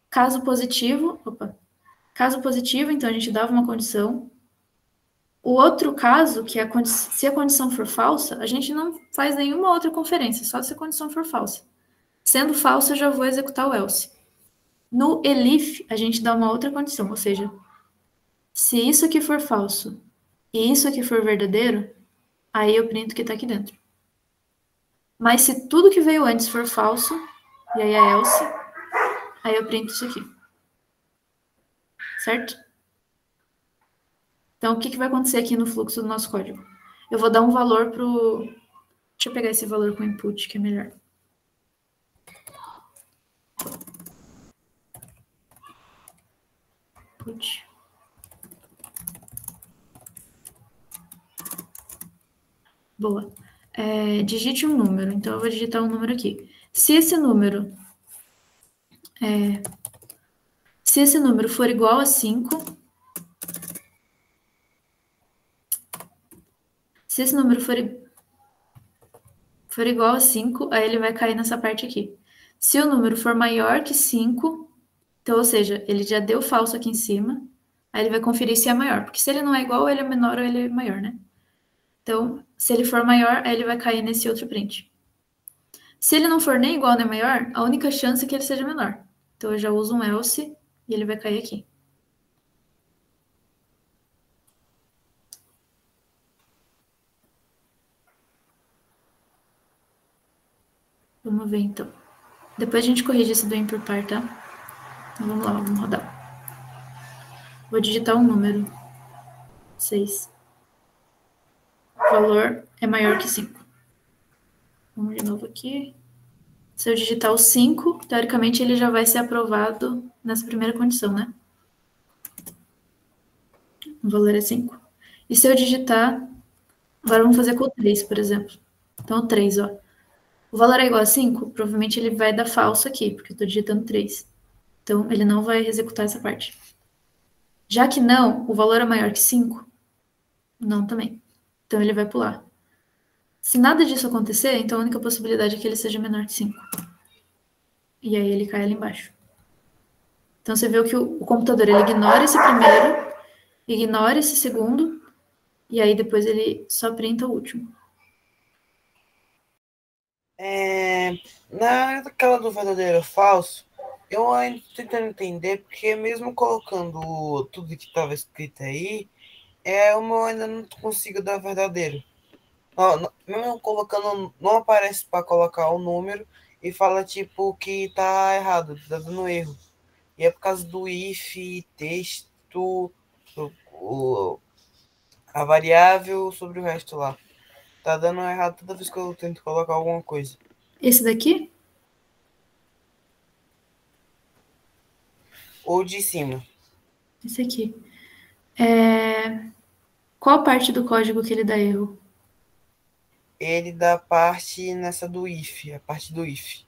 caso positivo, então a gente dava uma condição. O outro caso, que é se a condição for falsa, a gente não faz nenhuma outra conferência, só se a condição for falsa. Sendo falsa, eu já vou executar o else. No elif, a gente dá uma outra condição, ou seja, se isso aqui for falso e isso aqui for verdadeiro, aí eu printo o que está aqui dentro. Mas se tudo que veio antes for falso, e aí é else, aí eu printo isso aqui. Certo? Então, o que vai acontecer aqui no fluxo do nosso código? Eu vou dar um valor pro... Deixa eu pegar esse valor com input, que é melhor. Input. Boa. Digite um número. Então, eu vou digitar um número aqui. Se esse número for igual a 5... Se esse número for igual a 5, aí ele vai cair nessa parte aqui. Se o número for maior que 5, então, ou seja, ele já deu falso aqui em cima, aí ele vai conferir se é maior. Porque se ele não é igual, ele é menor ou ele é maior, né? Então, se ele for maior, aí ele vai cair nesse outro print. Se ele não for nem igual nem maior, a única chance é que ele seja menor. Então, eu já uso um else e ele vai cair aqui. Vamos ver, então. Depois a gente corrige esse do por par, tá? Então, vamos lá, vamos rodar. Vou digitar um número. 6. O valor é maior que 5. Vamos de novo aqui. Se eu digitar o 5, teoricamente ele já vai ser aprovado nessa primeira condição, né? O valor é 5. E se eu digitar... Agora vamos fazer com o 3, por exemplo. Então, o 3, ó. O valor é igual a 5, provavelmente ele vai dar falso aqui, porque eu estou digitando 3. Então, ele não vai executar essa parte. Já que não, o valor é maior que 5, não também. Então, ele vai pular. Se nada disso acontecer, então a única possibilidade é que ele seja menor que 5. E aí ele cai ali embaixo. Então, você viu que o computador ele ignora esse primeiro, ignora esse segundo, e aí depois ele só printa o último. Naquela do verdadeiro ou falso, eu ainda estou tentando entender, porque mesmo colocando tudo que estava escrito aí, eu ainda não consigo dar verdadeiro. Mesmo colocando, não aparece para colocar o número e fala tipo que tá errado, tá dando erro. E é por causa do if, texto, a variável sobre o resto lá. Tá dando errado toda vez que eu tento colocar alguma coisa. Esse daqui? Ou de cima. Esse aqui. Qual parte do código que ele dá erro? Ele dá parte nessa do if, a parte do if.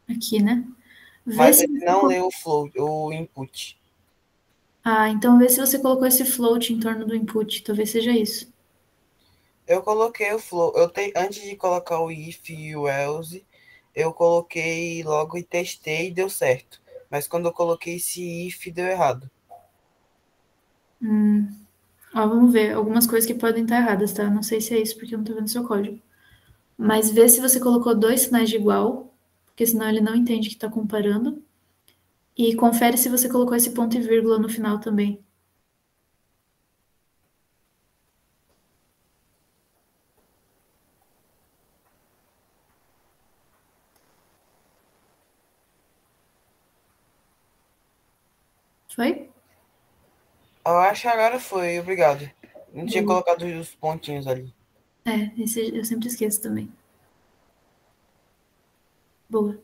Aqui, né? Mas ele não lê o input. Então vê se você colocou esse float em torno do input. Talvez seja isso. Eu coloquei o float. Antes de colocar o if e o else, eu coloquei logo e testei e deu certo. Mas quando eu coloquei esse if, deu errado. Vamos ver. Algumas coisas que podem estar erradas, tá? Não sei se é isso, porque eu não tô vendo seu código. Mas vê se você colocou 2 sinais de igual, porque senão ele não entende que está comparando. E confere se você colocou esse ponto e vírgula no final também. Foi? Eu acho que agora foi, obrigado. Não tinha colocado os pontinhos ali. Esse eu sempre esqueço também. Boa.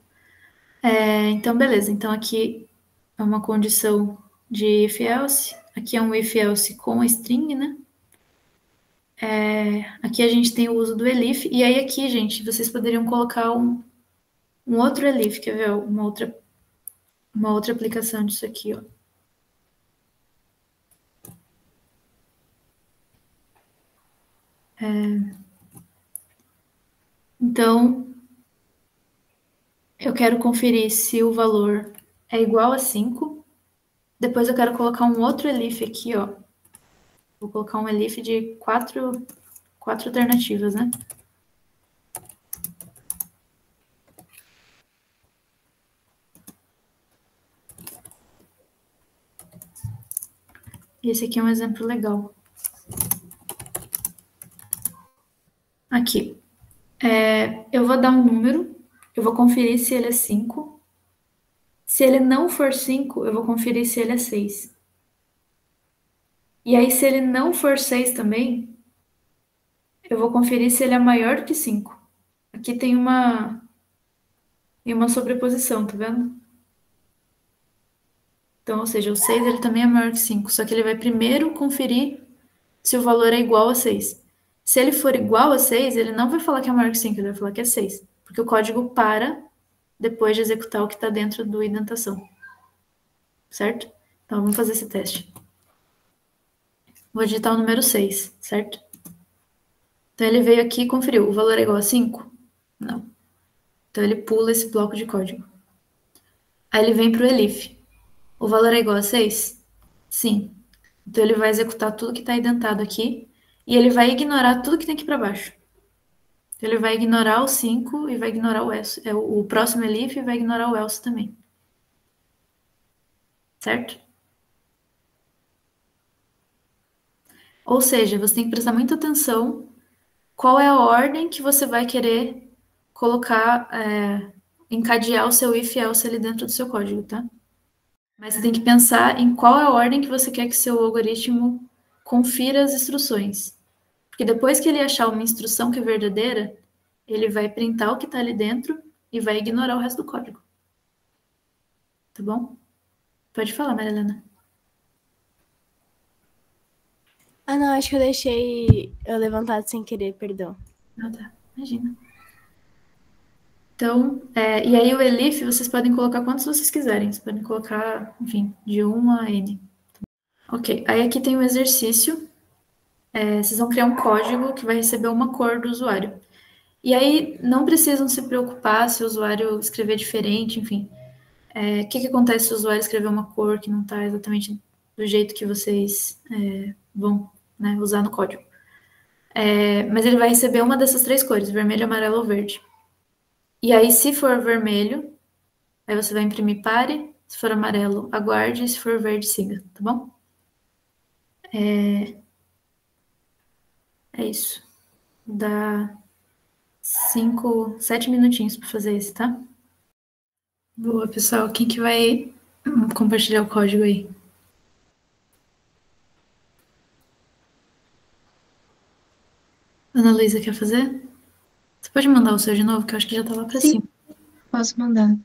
Então, beleza. Então, aqui é uma condição de if-else. Aqui é um if-else com a string, né? Aqui a gente tem o uso do elif. E aí aqui, gente, vocês poderiam colocar um outro elif. Quer ver? Uma outra aplicação disso aqui, ó. Então, eu quero conferir se o valor é igual a 5. Depois eu quero colocar um outro elif aqui, ó. Vou colocar um elif de quatro alternativas, né? E esse aqui é um exemplo legal. Aqui. Eu vou dar um número, eu vou conferir se ele é 5. Se ele não for 5, eu vou conferir se ele é 6. E aí, se ele não for 6 também, eu vou conferir se ele é maior do que 5. Aqui tem uma sobreposição, tá vendo? Então, ou seja, o 6 ele também é maior que 5, só que ele vai primeiro conferir se o valor é igual a 6. Se ele for igual a 6, ele não vai falar que é maior que 5, ele vai falar que é 6, porque o código para depois de executar o que está dentro do indentação. Certo? Então, vamos fazer esse teste. Vou digitar o número 6, certo? Então, ele veio aqui e conferiu. O valor é igual a 5? Não. Então, ele pula esse bloco de código. Aí, ele vem para o elif. O valor é igual a 6? Sim. Então, ele vai executar tudo que está indentado aqui e ele vai ignorar tudo que tem aqui para baixo. Então, ele vai ignorar o 5 e vai ignorar o else. O próximo elif e vai ignorar o else também. Certo? Ou seja, você tem que prestar muita atenção qual é a ordem que você vai querer colocar, encadear o seu if else ali dentro do seu código, tá? Mas você tem que pensar em qual é a ordem que você quer que seu algoritmo confira as instruções. Porque depois que ele achar uma instrução que é verdadeira, ele vai printar o que está ali dentro e vai ignorar o resto do código. Tá bom? Pode falar, Maria Helena. Não, acho que eu deixei eu levantado sem querer, perdão. Tá. Imagina. Então, e aí o elif vocês podem colocar quantos vocês quiserem. Vocês podem colocar, enfim, de 1 a n. Ok, aí aqui tem um exercício. Vocês vão criar um código que vai receber uma cor do usuário. E aí não precisam se preocupar se o usuário escrever diferente, enfim. O que acontece se o usuário escrever uma cor que não está exatamente do jeito que vocês vão, né, usar no código? Mas ele vai receber uma dessas 3 cores, vermelho, amarelo ou verde. E aí, se for vermelho, aí você vai imprimir pare, se for amarelo, aguarde, se for verde, siga, tá bom? É isso. Dá 7 minutinhos para fazer isso, tá? Boa, pessoal. Quem que vai compartilhar o código aí? Ana Luísa quer fazer? Você pode mandar o seu de novo, que eu acho que já tá lá pra Sim. cima. Posso mandar.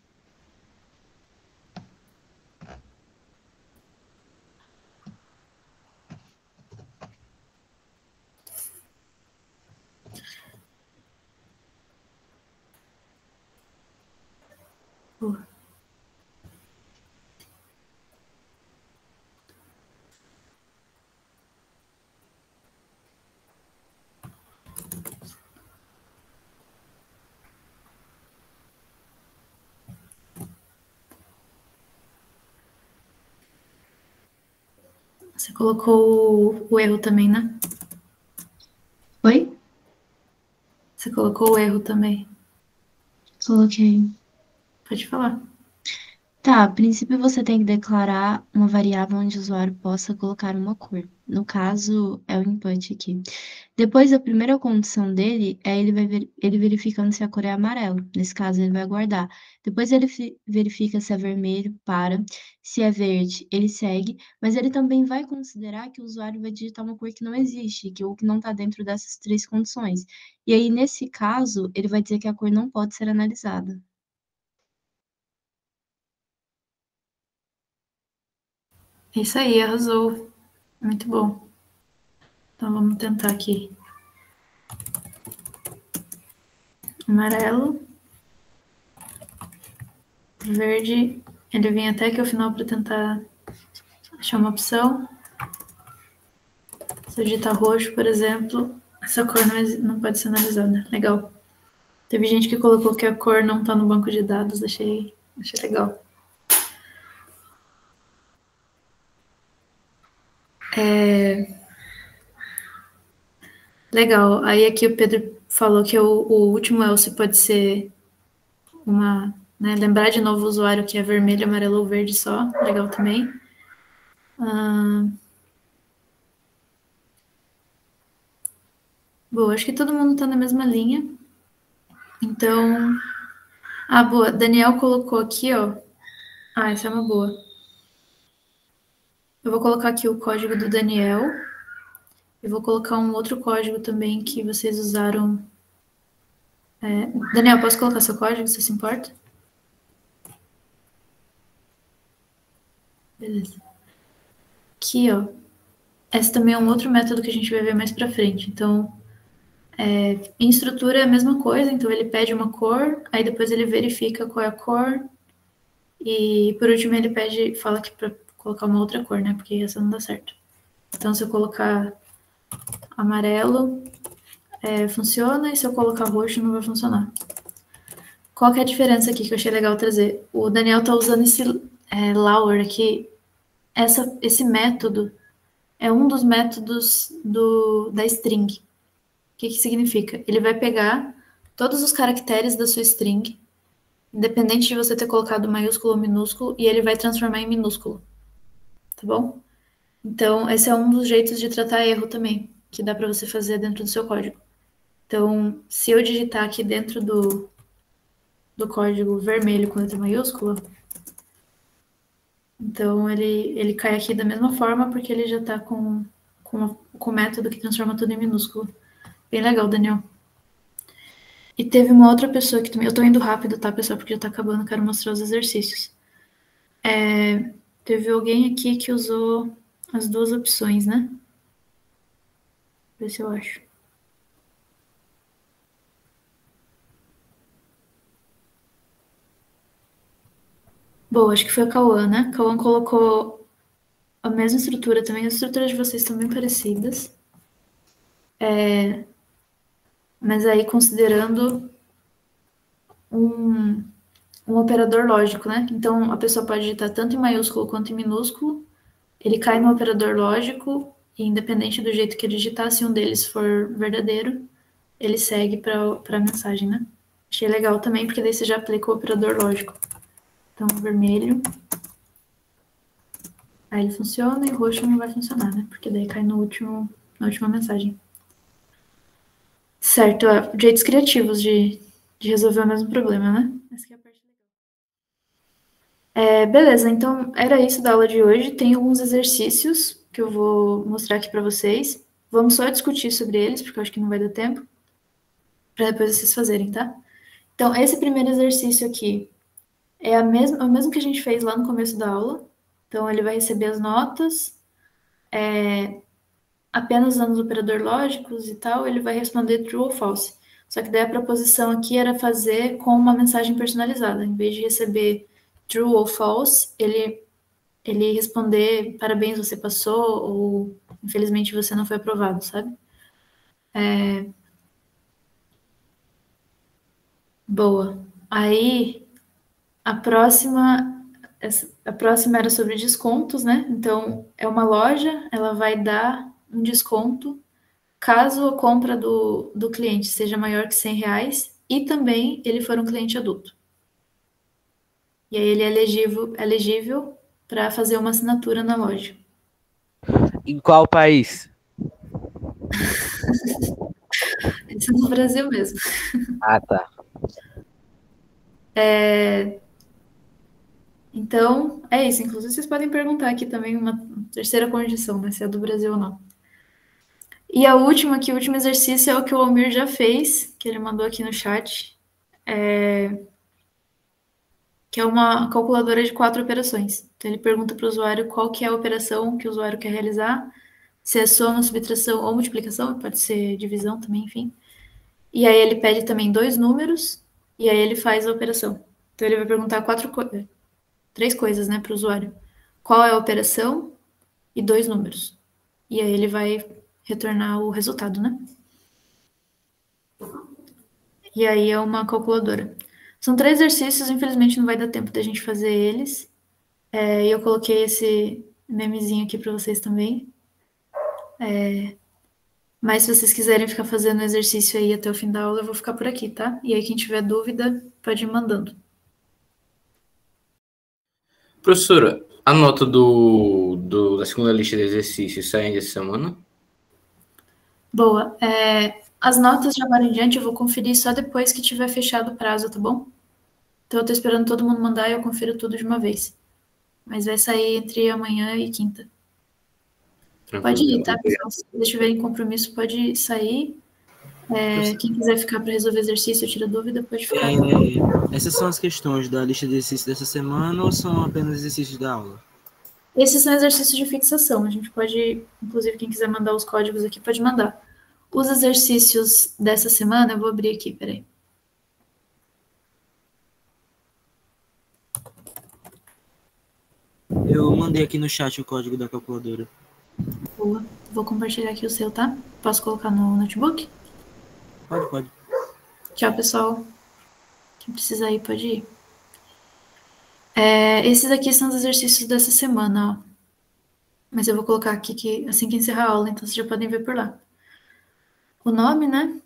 Boa. Você colocou o erro também, né? Oi? Você colocou o erro também. Coloquei. Pode falar. Tá, a princípio você tem que declarar uma variável onde o usuário possa colocar uma cor. No caso, é o input aqui. Depois, a primeira condição dele é ele verificando se a cor é amarelo. Nesse caso, ele vai guardar. Depois, ele verifica se é vermelho, para. Se é verde, ele segue. Mas ele também vai considerar que o usuário vai digitar uma cor que não existe, ou que não está dentro dessas 3 condições. E aí, nesse caso, ele vai dizer que a cor não pode ser analisada. Isso aí, arrasou. Muito bom. Então vamos tentar aqui. Amarelo. Verde. Ele vem até aqui ao final para tentar achar uma opção. Se eu digitar roxo, por exemplo, essa cor não pode ser analisada. Legal. Teve gente que colocou que a cor não está no banco de dados. Achei legal. Legal. Aí aqui o Pedro falou que o último else pode ser né, lembrar de novo o usuário que é vermelho, amarelo ou verde só. Legal também. Bom, acho que todo mundo está na mesma linha. Então... boa. Daniel colocou aqui, ó. Essa é uma boa. Eu vou colocar aqui o código do Daniel. Eu vou colocar um outro código também que vocês usaram. Daniel, posso colocar seu código, você se importa? Beleza. Aqui, ó. Esse também é um outro método que a gente vai ver mais pra frente. Então, em estrutura é a mesma coisa. Então, ele pede uma cor, aí depois ele verifica qual é a cor. E, por último, ele fala que pra colocar uma outra cor, né? Porque essa não dá certo. Então, se eu colocar amarelo, funciona, e se eu colocar roxo, não vai funcionar. Qual que é a diferença aqui que eu achei legal trazer? O Daniel está usando esse lower aqui. Esse método é um dos métodos da string. O que significa? Ele vai pegar todos os caracteres da sua string, independente de você ter colocado maiúsculo ou minúsculo, e ele vai transformar em minúsculo. Tá bom? Então, esse é um dos jeitos de tratar erro também, que dá para você fazer dentro do seu código. Então, se eu digitar aqui dentro do código vermelho com letra maiúscula, então ele cai aqui da mesma forma, porque ele já está com o método que transforma tudo em minúsculo. Bem legal, Daniel. E teve uma outra pessoa que também... Eu estou indo rápido, tá, pessoal? Porque já está acabando, quero mostrar os exercícios. Teve alguém aqui que usou as duas opções, né? Ver se eu acho. Bom, acho que foi a Cauã, né? Cauã colocou a mesma estrutura também. As estruturas de vocês estão bem parecidas. Mas aí considerando um operador lógico, né? Então, a pessoa pode digitar tanto em maiúsculo quanto em minúsculo. Ele cai no operador lógico e, independente do jeito que ele digitar, se um deles for verdadeiro, ele segue para a mensagem, né? Achei legal também, porque daí você já aplica o operador lógico. Então, vermelho. Aí ele funciona e roxo não vai funcionar, né? Porque daí cai na última mensagem. Certo, jeitos criativos de resolver o mesmo problema, né? Essa que é a parte legal. Beleza, então era isso da aula de hoje. Tem alguns exercícios que eu vou mostrar aqui para vocês. Vamos só discutir sobre eles, porque eu acho que não vai dar tempo, para depois vocês fazerem, tá? Então, esse primeiro exercício aqui é o mesmo que a gente fez lá no começo da aula. Então, ele vai receber as notas, apenas usando os operadores lógicos e tal, ele vai responder true ou false. Só que daí a proposição aqui era fazer com uma mensagem personalizada. Em vez de receber true ou false, ele responder parabéns, você passou, ou infelizmente você não foi aprovado, sabe? Boa. Aí, a próxima era sobre descontos, né? Então, é uma loja, ela vai dar um desconto caso a compra do cliente seja maior que R$ 100 e também ele for um cliente adulto. E aí ele é elegível para fazer uma assinatura na loja. Em qual país? Isso é no Brasil mesmo. Ah, tá. Então, é isso. Inclusive, vocês podem perguntar aqui também uma terceira condição, né? Se é do Brasil ou não. E a última aqui, o último exercício é o que o Almir já fez, que ele mandou aqui no chat, que é uma calculadora de 4 operações. Então, ele pergunta para o usuário qual que é a operação que o usuário quer realizar, se é soma, subtração ou multiplicação, pode ser divisão também, enfim. E aí ele pede também 2 números, e aí ele faz a operação. Então, ele vai perguntar 3 coisas, né, para o usuário. Qual é a operação e 2 números. E aí ele vai retornar o resultado, né? E aí é uma calculadora. São 3 exercícios, infelizmente não vai dar tempo da gente fazer eles. E eu coloquei esse memezinho aqui para vocês também. Mas se vocês quiserem ficar fazendo exercício aí até o fim da aula, eu vou ficar por aqui, tá? E aí quem tiver dúvida, pode ir mandando. Professora, a nota da segunda lista de exercícios sai ainda essa semana? Boa. As notas de agora em diante eu vou conferir só depois que tiver fechado o prazo, tá bom? Então eu tô esperando todo mundo mandar e eu confiro tudo de uma vez. Mas vai sair entre amanhã e quinta. Pode ir, tá, pessoal? Se vocês tiverem compromisso, pode sair. Quem quiser ficar para resolver exercício ou tirar dúvida, pode ficar. Essas são as questões da lista de exercícios dessa semana ou são apenas exercícios da aula? Esses são exercícios de fixação. A gente pode, inclusive, quem quiser mandar os códigos aqui, pode mandar. Os exercícios dessa semana, eu vou abrir aqui, peraí. Eu mandei aqui no chat o código da calculadora. Boa. Vou compartilhar aqui o seu, tá? Posso colocar no notebook? Pode. Tchau, pessoal. Quem precisar ir, pode ir. Esses aqui são os exercícios dessa semana, ó. Mas eu vou colocar aqui que assim que encerrar a aula, então vocês já podem ver por lá. O nome, né?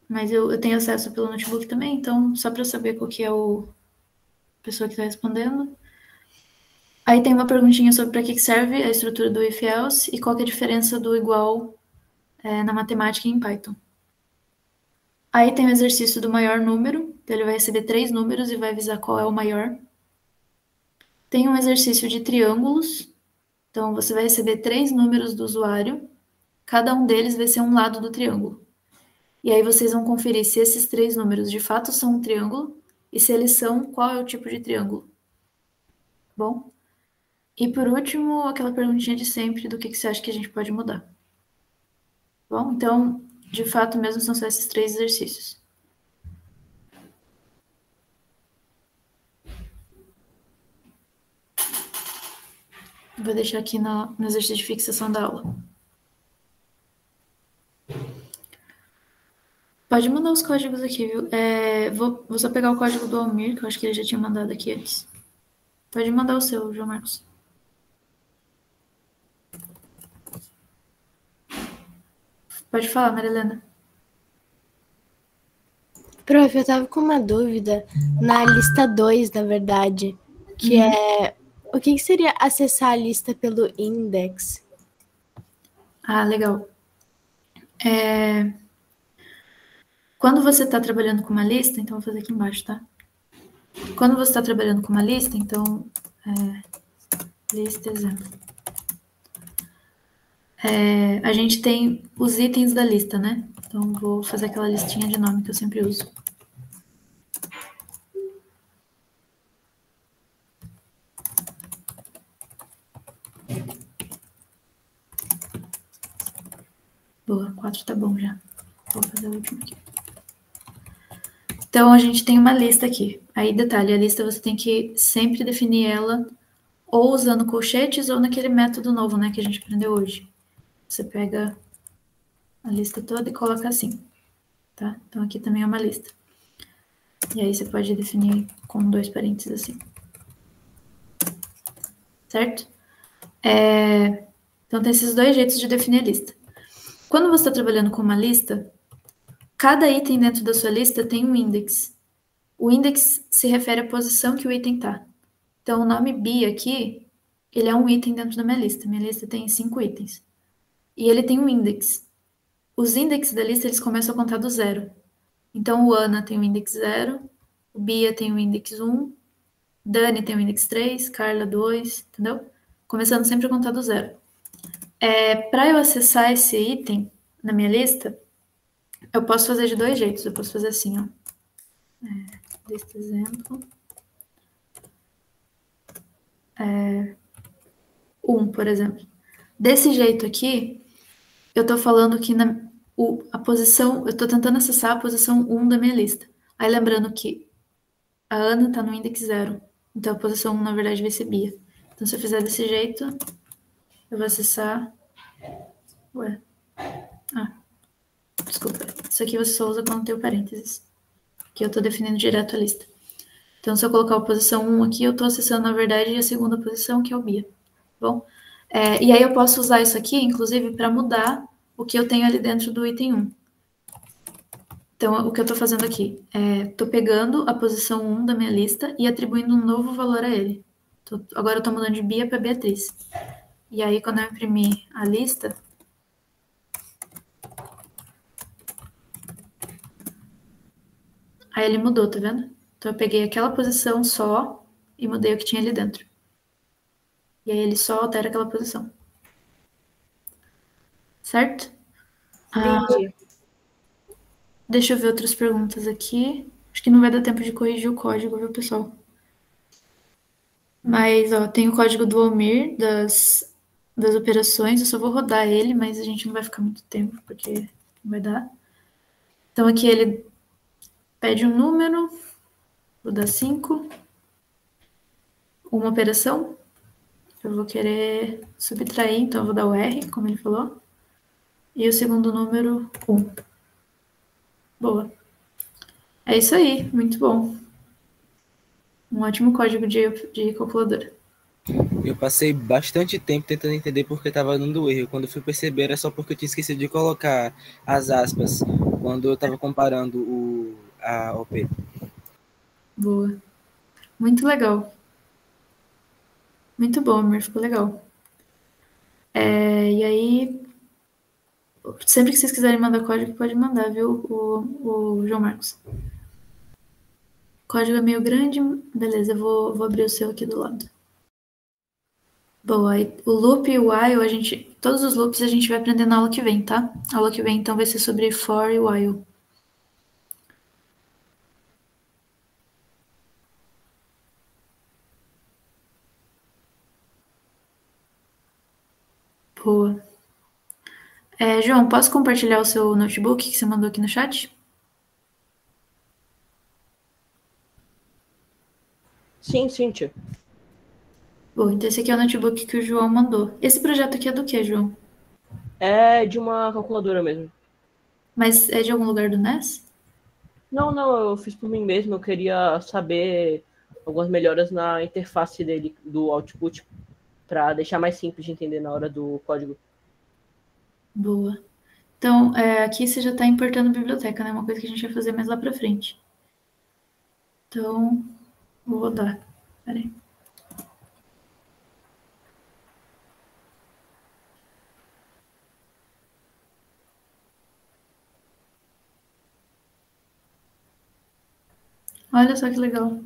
Mas eu tenho acesso pelo notebook também, então só para eu saber qual que é a pessoa que está respondendo. Aí tem uma perguntinha sobre para que serve a estrutura do if-else e qual que é a diferença do igual na matemática e em Python. Aí tem o exercício do maior número, então ele vai receber 3 números e vai avisar qual é o maior. Tem um exercício de triângulos, então você vai receber 3 números do usuário, cada um deles vai ser um lado do triângulo. E aí vocês vão conferir se esses 3 números de fato são um triângulo e se eles são, qual é o tipo de triângulo. Bom? E por último, aquela perguntinha de sempre do que você acha que a gente pode mudar. Bom, então, de fato mesmo são só esses 3 exercícios. Vou deixar aqui no exercício de fixação da aula. Pode mandar os códigos aqui, viu? Vou só pegar o código do Almir, que eu acho que ele já tinha mandado aqui antes. Pode mandar o seu, João Marcos. Pode falar, Marilena. Prof, eu tava com uma dúvida na lista 2, na verdade, que é o que seria acessar a lista pelo index? Ah, legal. Quando você está trabalhando com uma lista, então vou fazer aqui embaixo, tá? Quando você está trabalhando com uma lista, então, lista exemplo. A gente tem os itens da lista, né? Então, vou fazer aquela listinha de nome que eu sempre uso. Boa, 4 tá bom já. Vou fazer o último aqui. Então, a gente tem uma lista aqui. Aí, detalhe, a lista você tem que sempre definir ela ou usando colchetes ou naquele método novo, né, que a gente aprendeu hoje. Você pega a lista toda e coloca assim, tá? Então, aqui também é uma lista. E aí, você pode definir com 2 parênteses assim. Certo? Então, tem esses 2 jeitos de definir a lista. Quando você está trabalhando com uma lista, cada item dentro da sua lista tem um index. O index se refere à posição que o item está. Então, o nome bi aqui, ele é um item dentro da minha lista. Minha lista tem 5 itens. E ele tem um index. Os index da lista, eles começam a contar do 0. Então, o Ana tem o index 0, o Bia tem o index 1, Dani tem o index 3, Carla 2, entendeu? Começando sempre a contar do 0. Para eu acessar esse item na minha lista, eu posso fazer de 2 jeitos. Eu posso fazer assim, ó. Lista exemplo. 1, por exemplo. Desse jeito aqui, eu estou falando que a posição, eu estou tentando acessar a posição 1 da minha lista. Aí lembrando que a Ana está no index 0. Então a posição 1, na verdade, vai ser Bia. Então, se eu fizer desse jeito, eu vou acessar. Ué. Desculpa. Isso aqui você só usa quando tem o parênteses. Que eu estou definindo direto a lista. Então, se eu colocar a posição 1 aqui, eu estou acessando, na verdade, a segunda posição, que é o Bia. Bom? E aí eu posso usar isso aqui, inclusive, para mudar o que eu tenho ali dentro do item 1. Então, o que eu estou fazendo aqui? Estou pegando a posição 1 da minha lista e atribuindo um novo valor a ele. Agora eu estou mudando de Bia para Beatriz. E aí, quando eu imprimir a lista, aí ele mudou, tá vendo? Então, eu peguei aquela posição só e mudei o que tinha ali dentro. E aí, ele só altera aquela posição. Certo? Entendi. Deixa eu ver outras perguntas aqui. Acho que não vai dar tempo de corrigir o código, viu, pessoal? Mas, ó, tem o código do Almir das operações. Eu só vou rodar ele, mas a gente não vai ficar muito tempo, porque não vai dar. Então, aqui ele pede um número. Vou dar 5. Uma operação. Eu vou querer subtrair, então eu vou dar o R, como ele falou. E o segundo número, 1. Boa. É isso aí, muito bom. Um ótimo código de calculadora. Eu passei bastante tempo tentando entender por que estava dando erro. Quando eu fui perceber, era só porque eu tinha esquecido de colocar as aspas quando eu estava comparando a OP. Boa. Muito legal. Muito bom, Amir, ficou legal. E aí, sempre que vocês quiserem mandar código, pode mandar, viu, o João Marcos. O código é meio grande, beleza, eu vou abrir o seu aqui do lado. Boa, aí, o loop e o while, todos os loops a gente vai aprender na aula que vem, tá? A aula que vem, então, vai ser sobre for e while. Boa. João, posso compartilhar o seu notebook que você mandou aqui no chat? Sim, tia. Bom, então esse aqui é o notebook que o João mandou. Esse projeto aqui é do que, João? É de uma calculadora mesmo. Mas é de algum lugar do NES? Não, eu fiz por mim mesmo. Eu queria saber algumas melhoras na interface dele, do output, para deixar mais simples de entender na hora do código. Boa. Então, aqui você já está importando biblioteca, né? Uma coisa que a gente vai fazer mais lá para frente. Então, vou rodar. Peraí. Olha só que legal.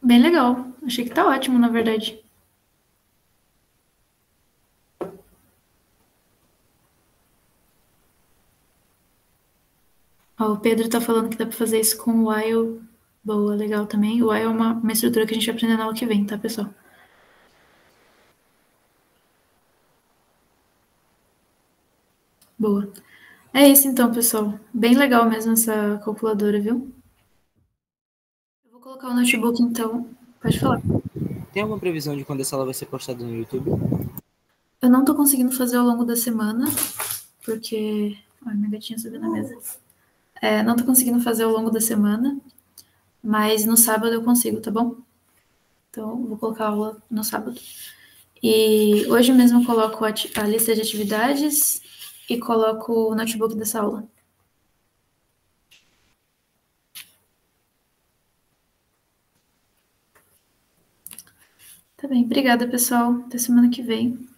Bem legal. Achei que tá ótimo, na verdade. Ó, o Pedro tá falando que dá pra fazer isso com o while. Boa, legal também. O while é uma estrutura que a gente vai aprender na aula que vem, tá, pessoal? Boa. É isso então, pessoal. Bem legal mesmo essa calculadora, viu? Eu vou colocar o notebook, então. Pode falar. Tem alguma previsão de quando essa aula vai ser postada no YouTube? Eu não tô conseguindo fazer ao longo da semana, porque... Ai, minha gatinha subiu na mesa. Não tô conseguindo fazer ao longo da semana, mas no sábado eu consigo, tá bom? Então, vou colocar a aula no sábado. E hoje mesmo eu coloco a lista de atividades e coloco o notebook dessa aula. Tá bem, obrigada, pessoal. Até semana que vem.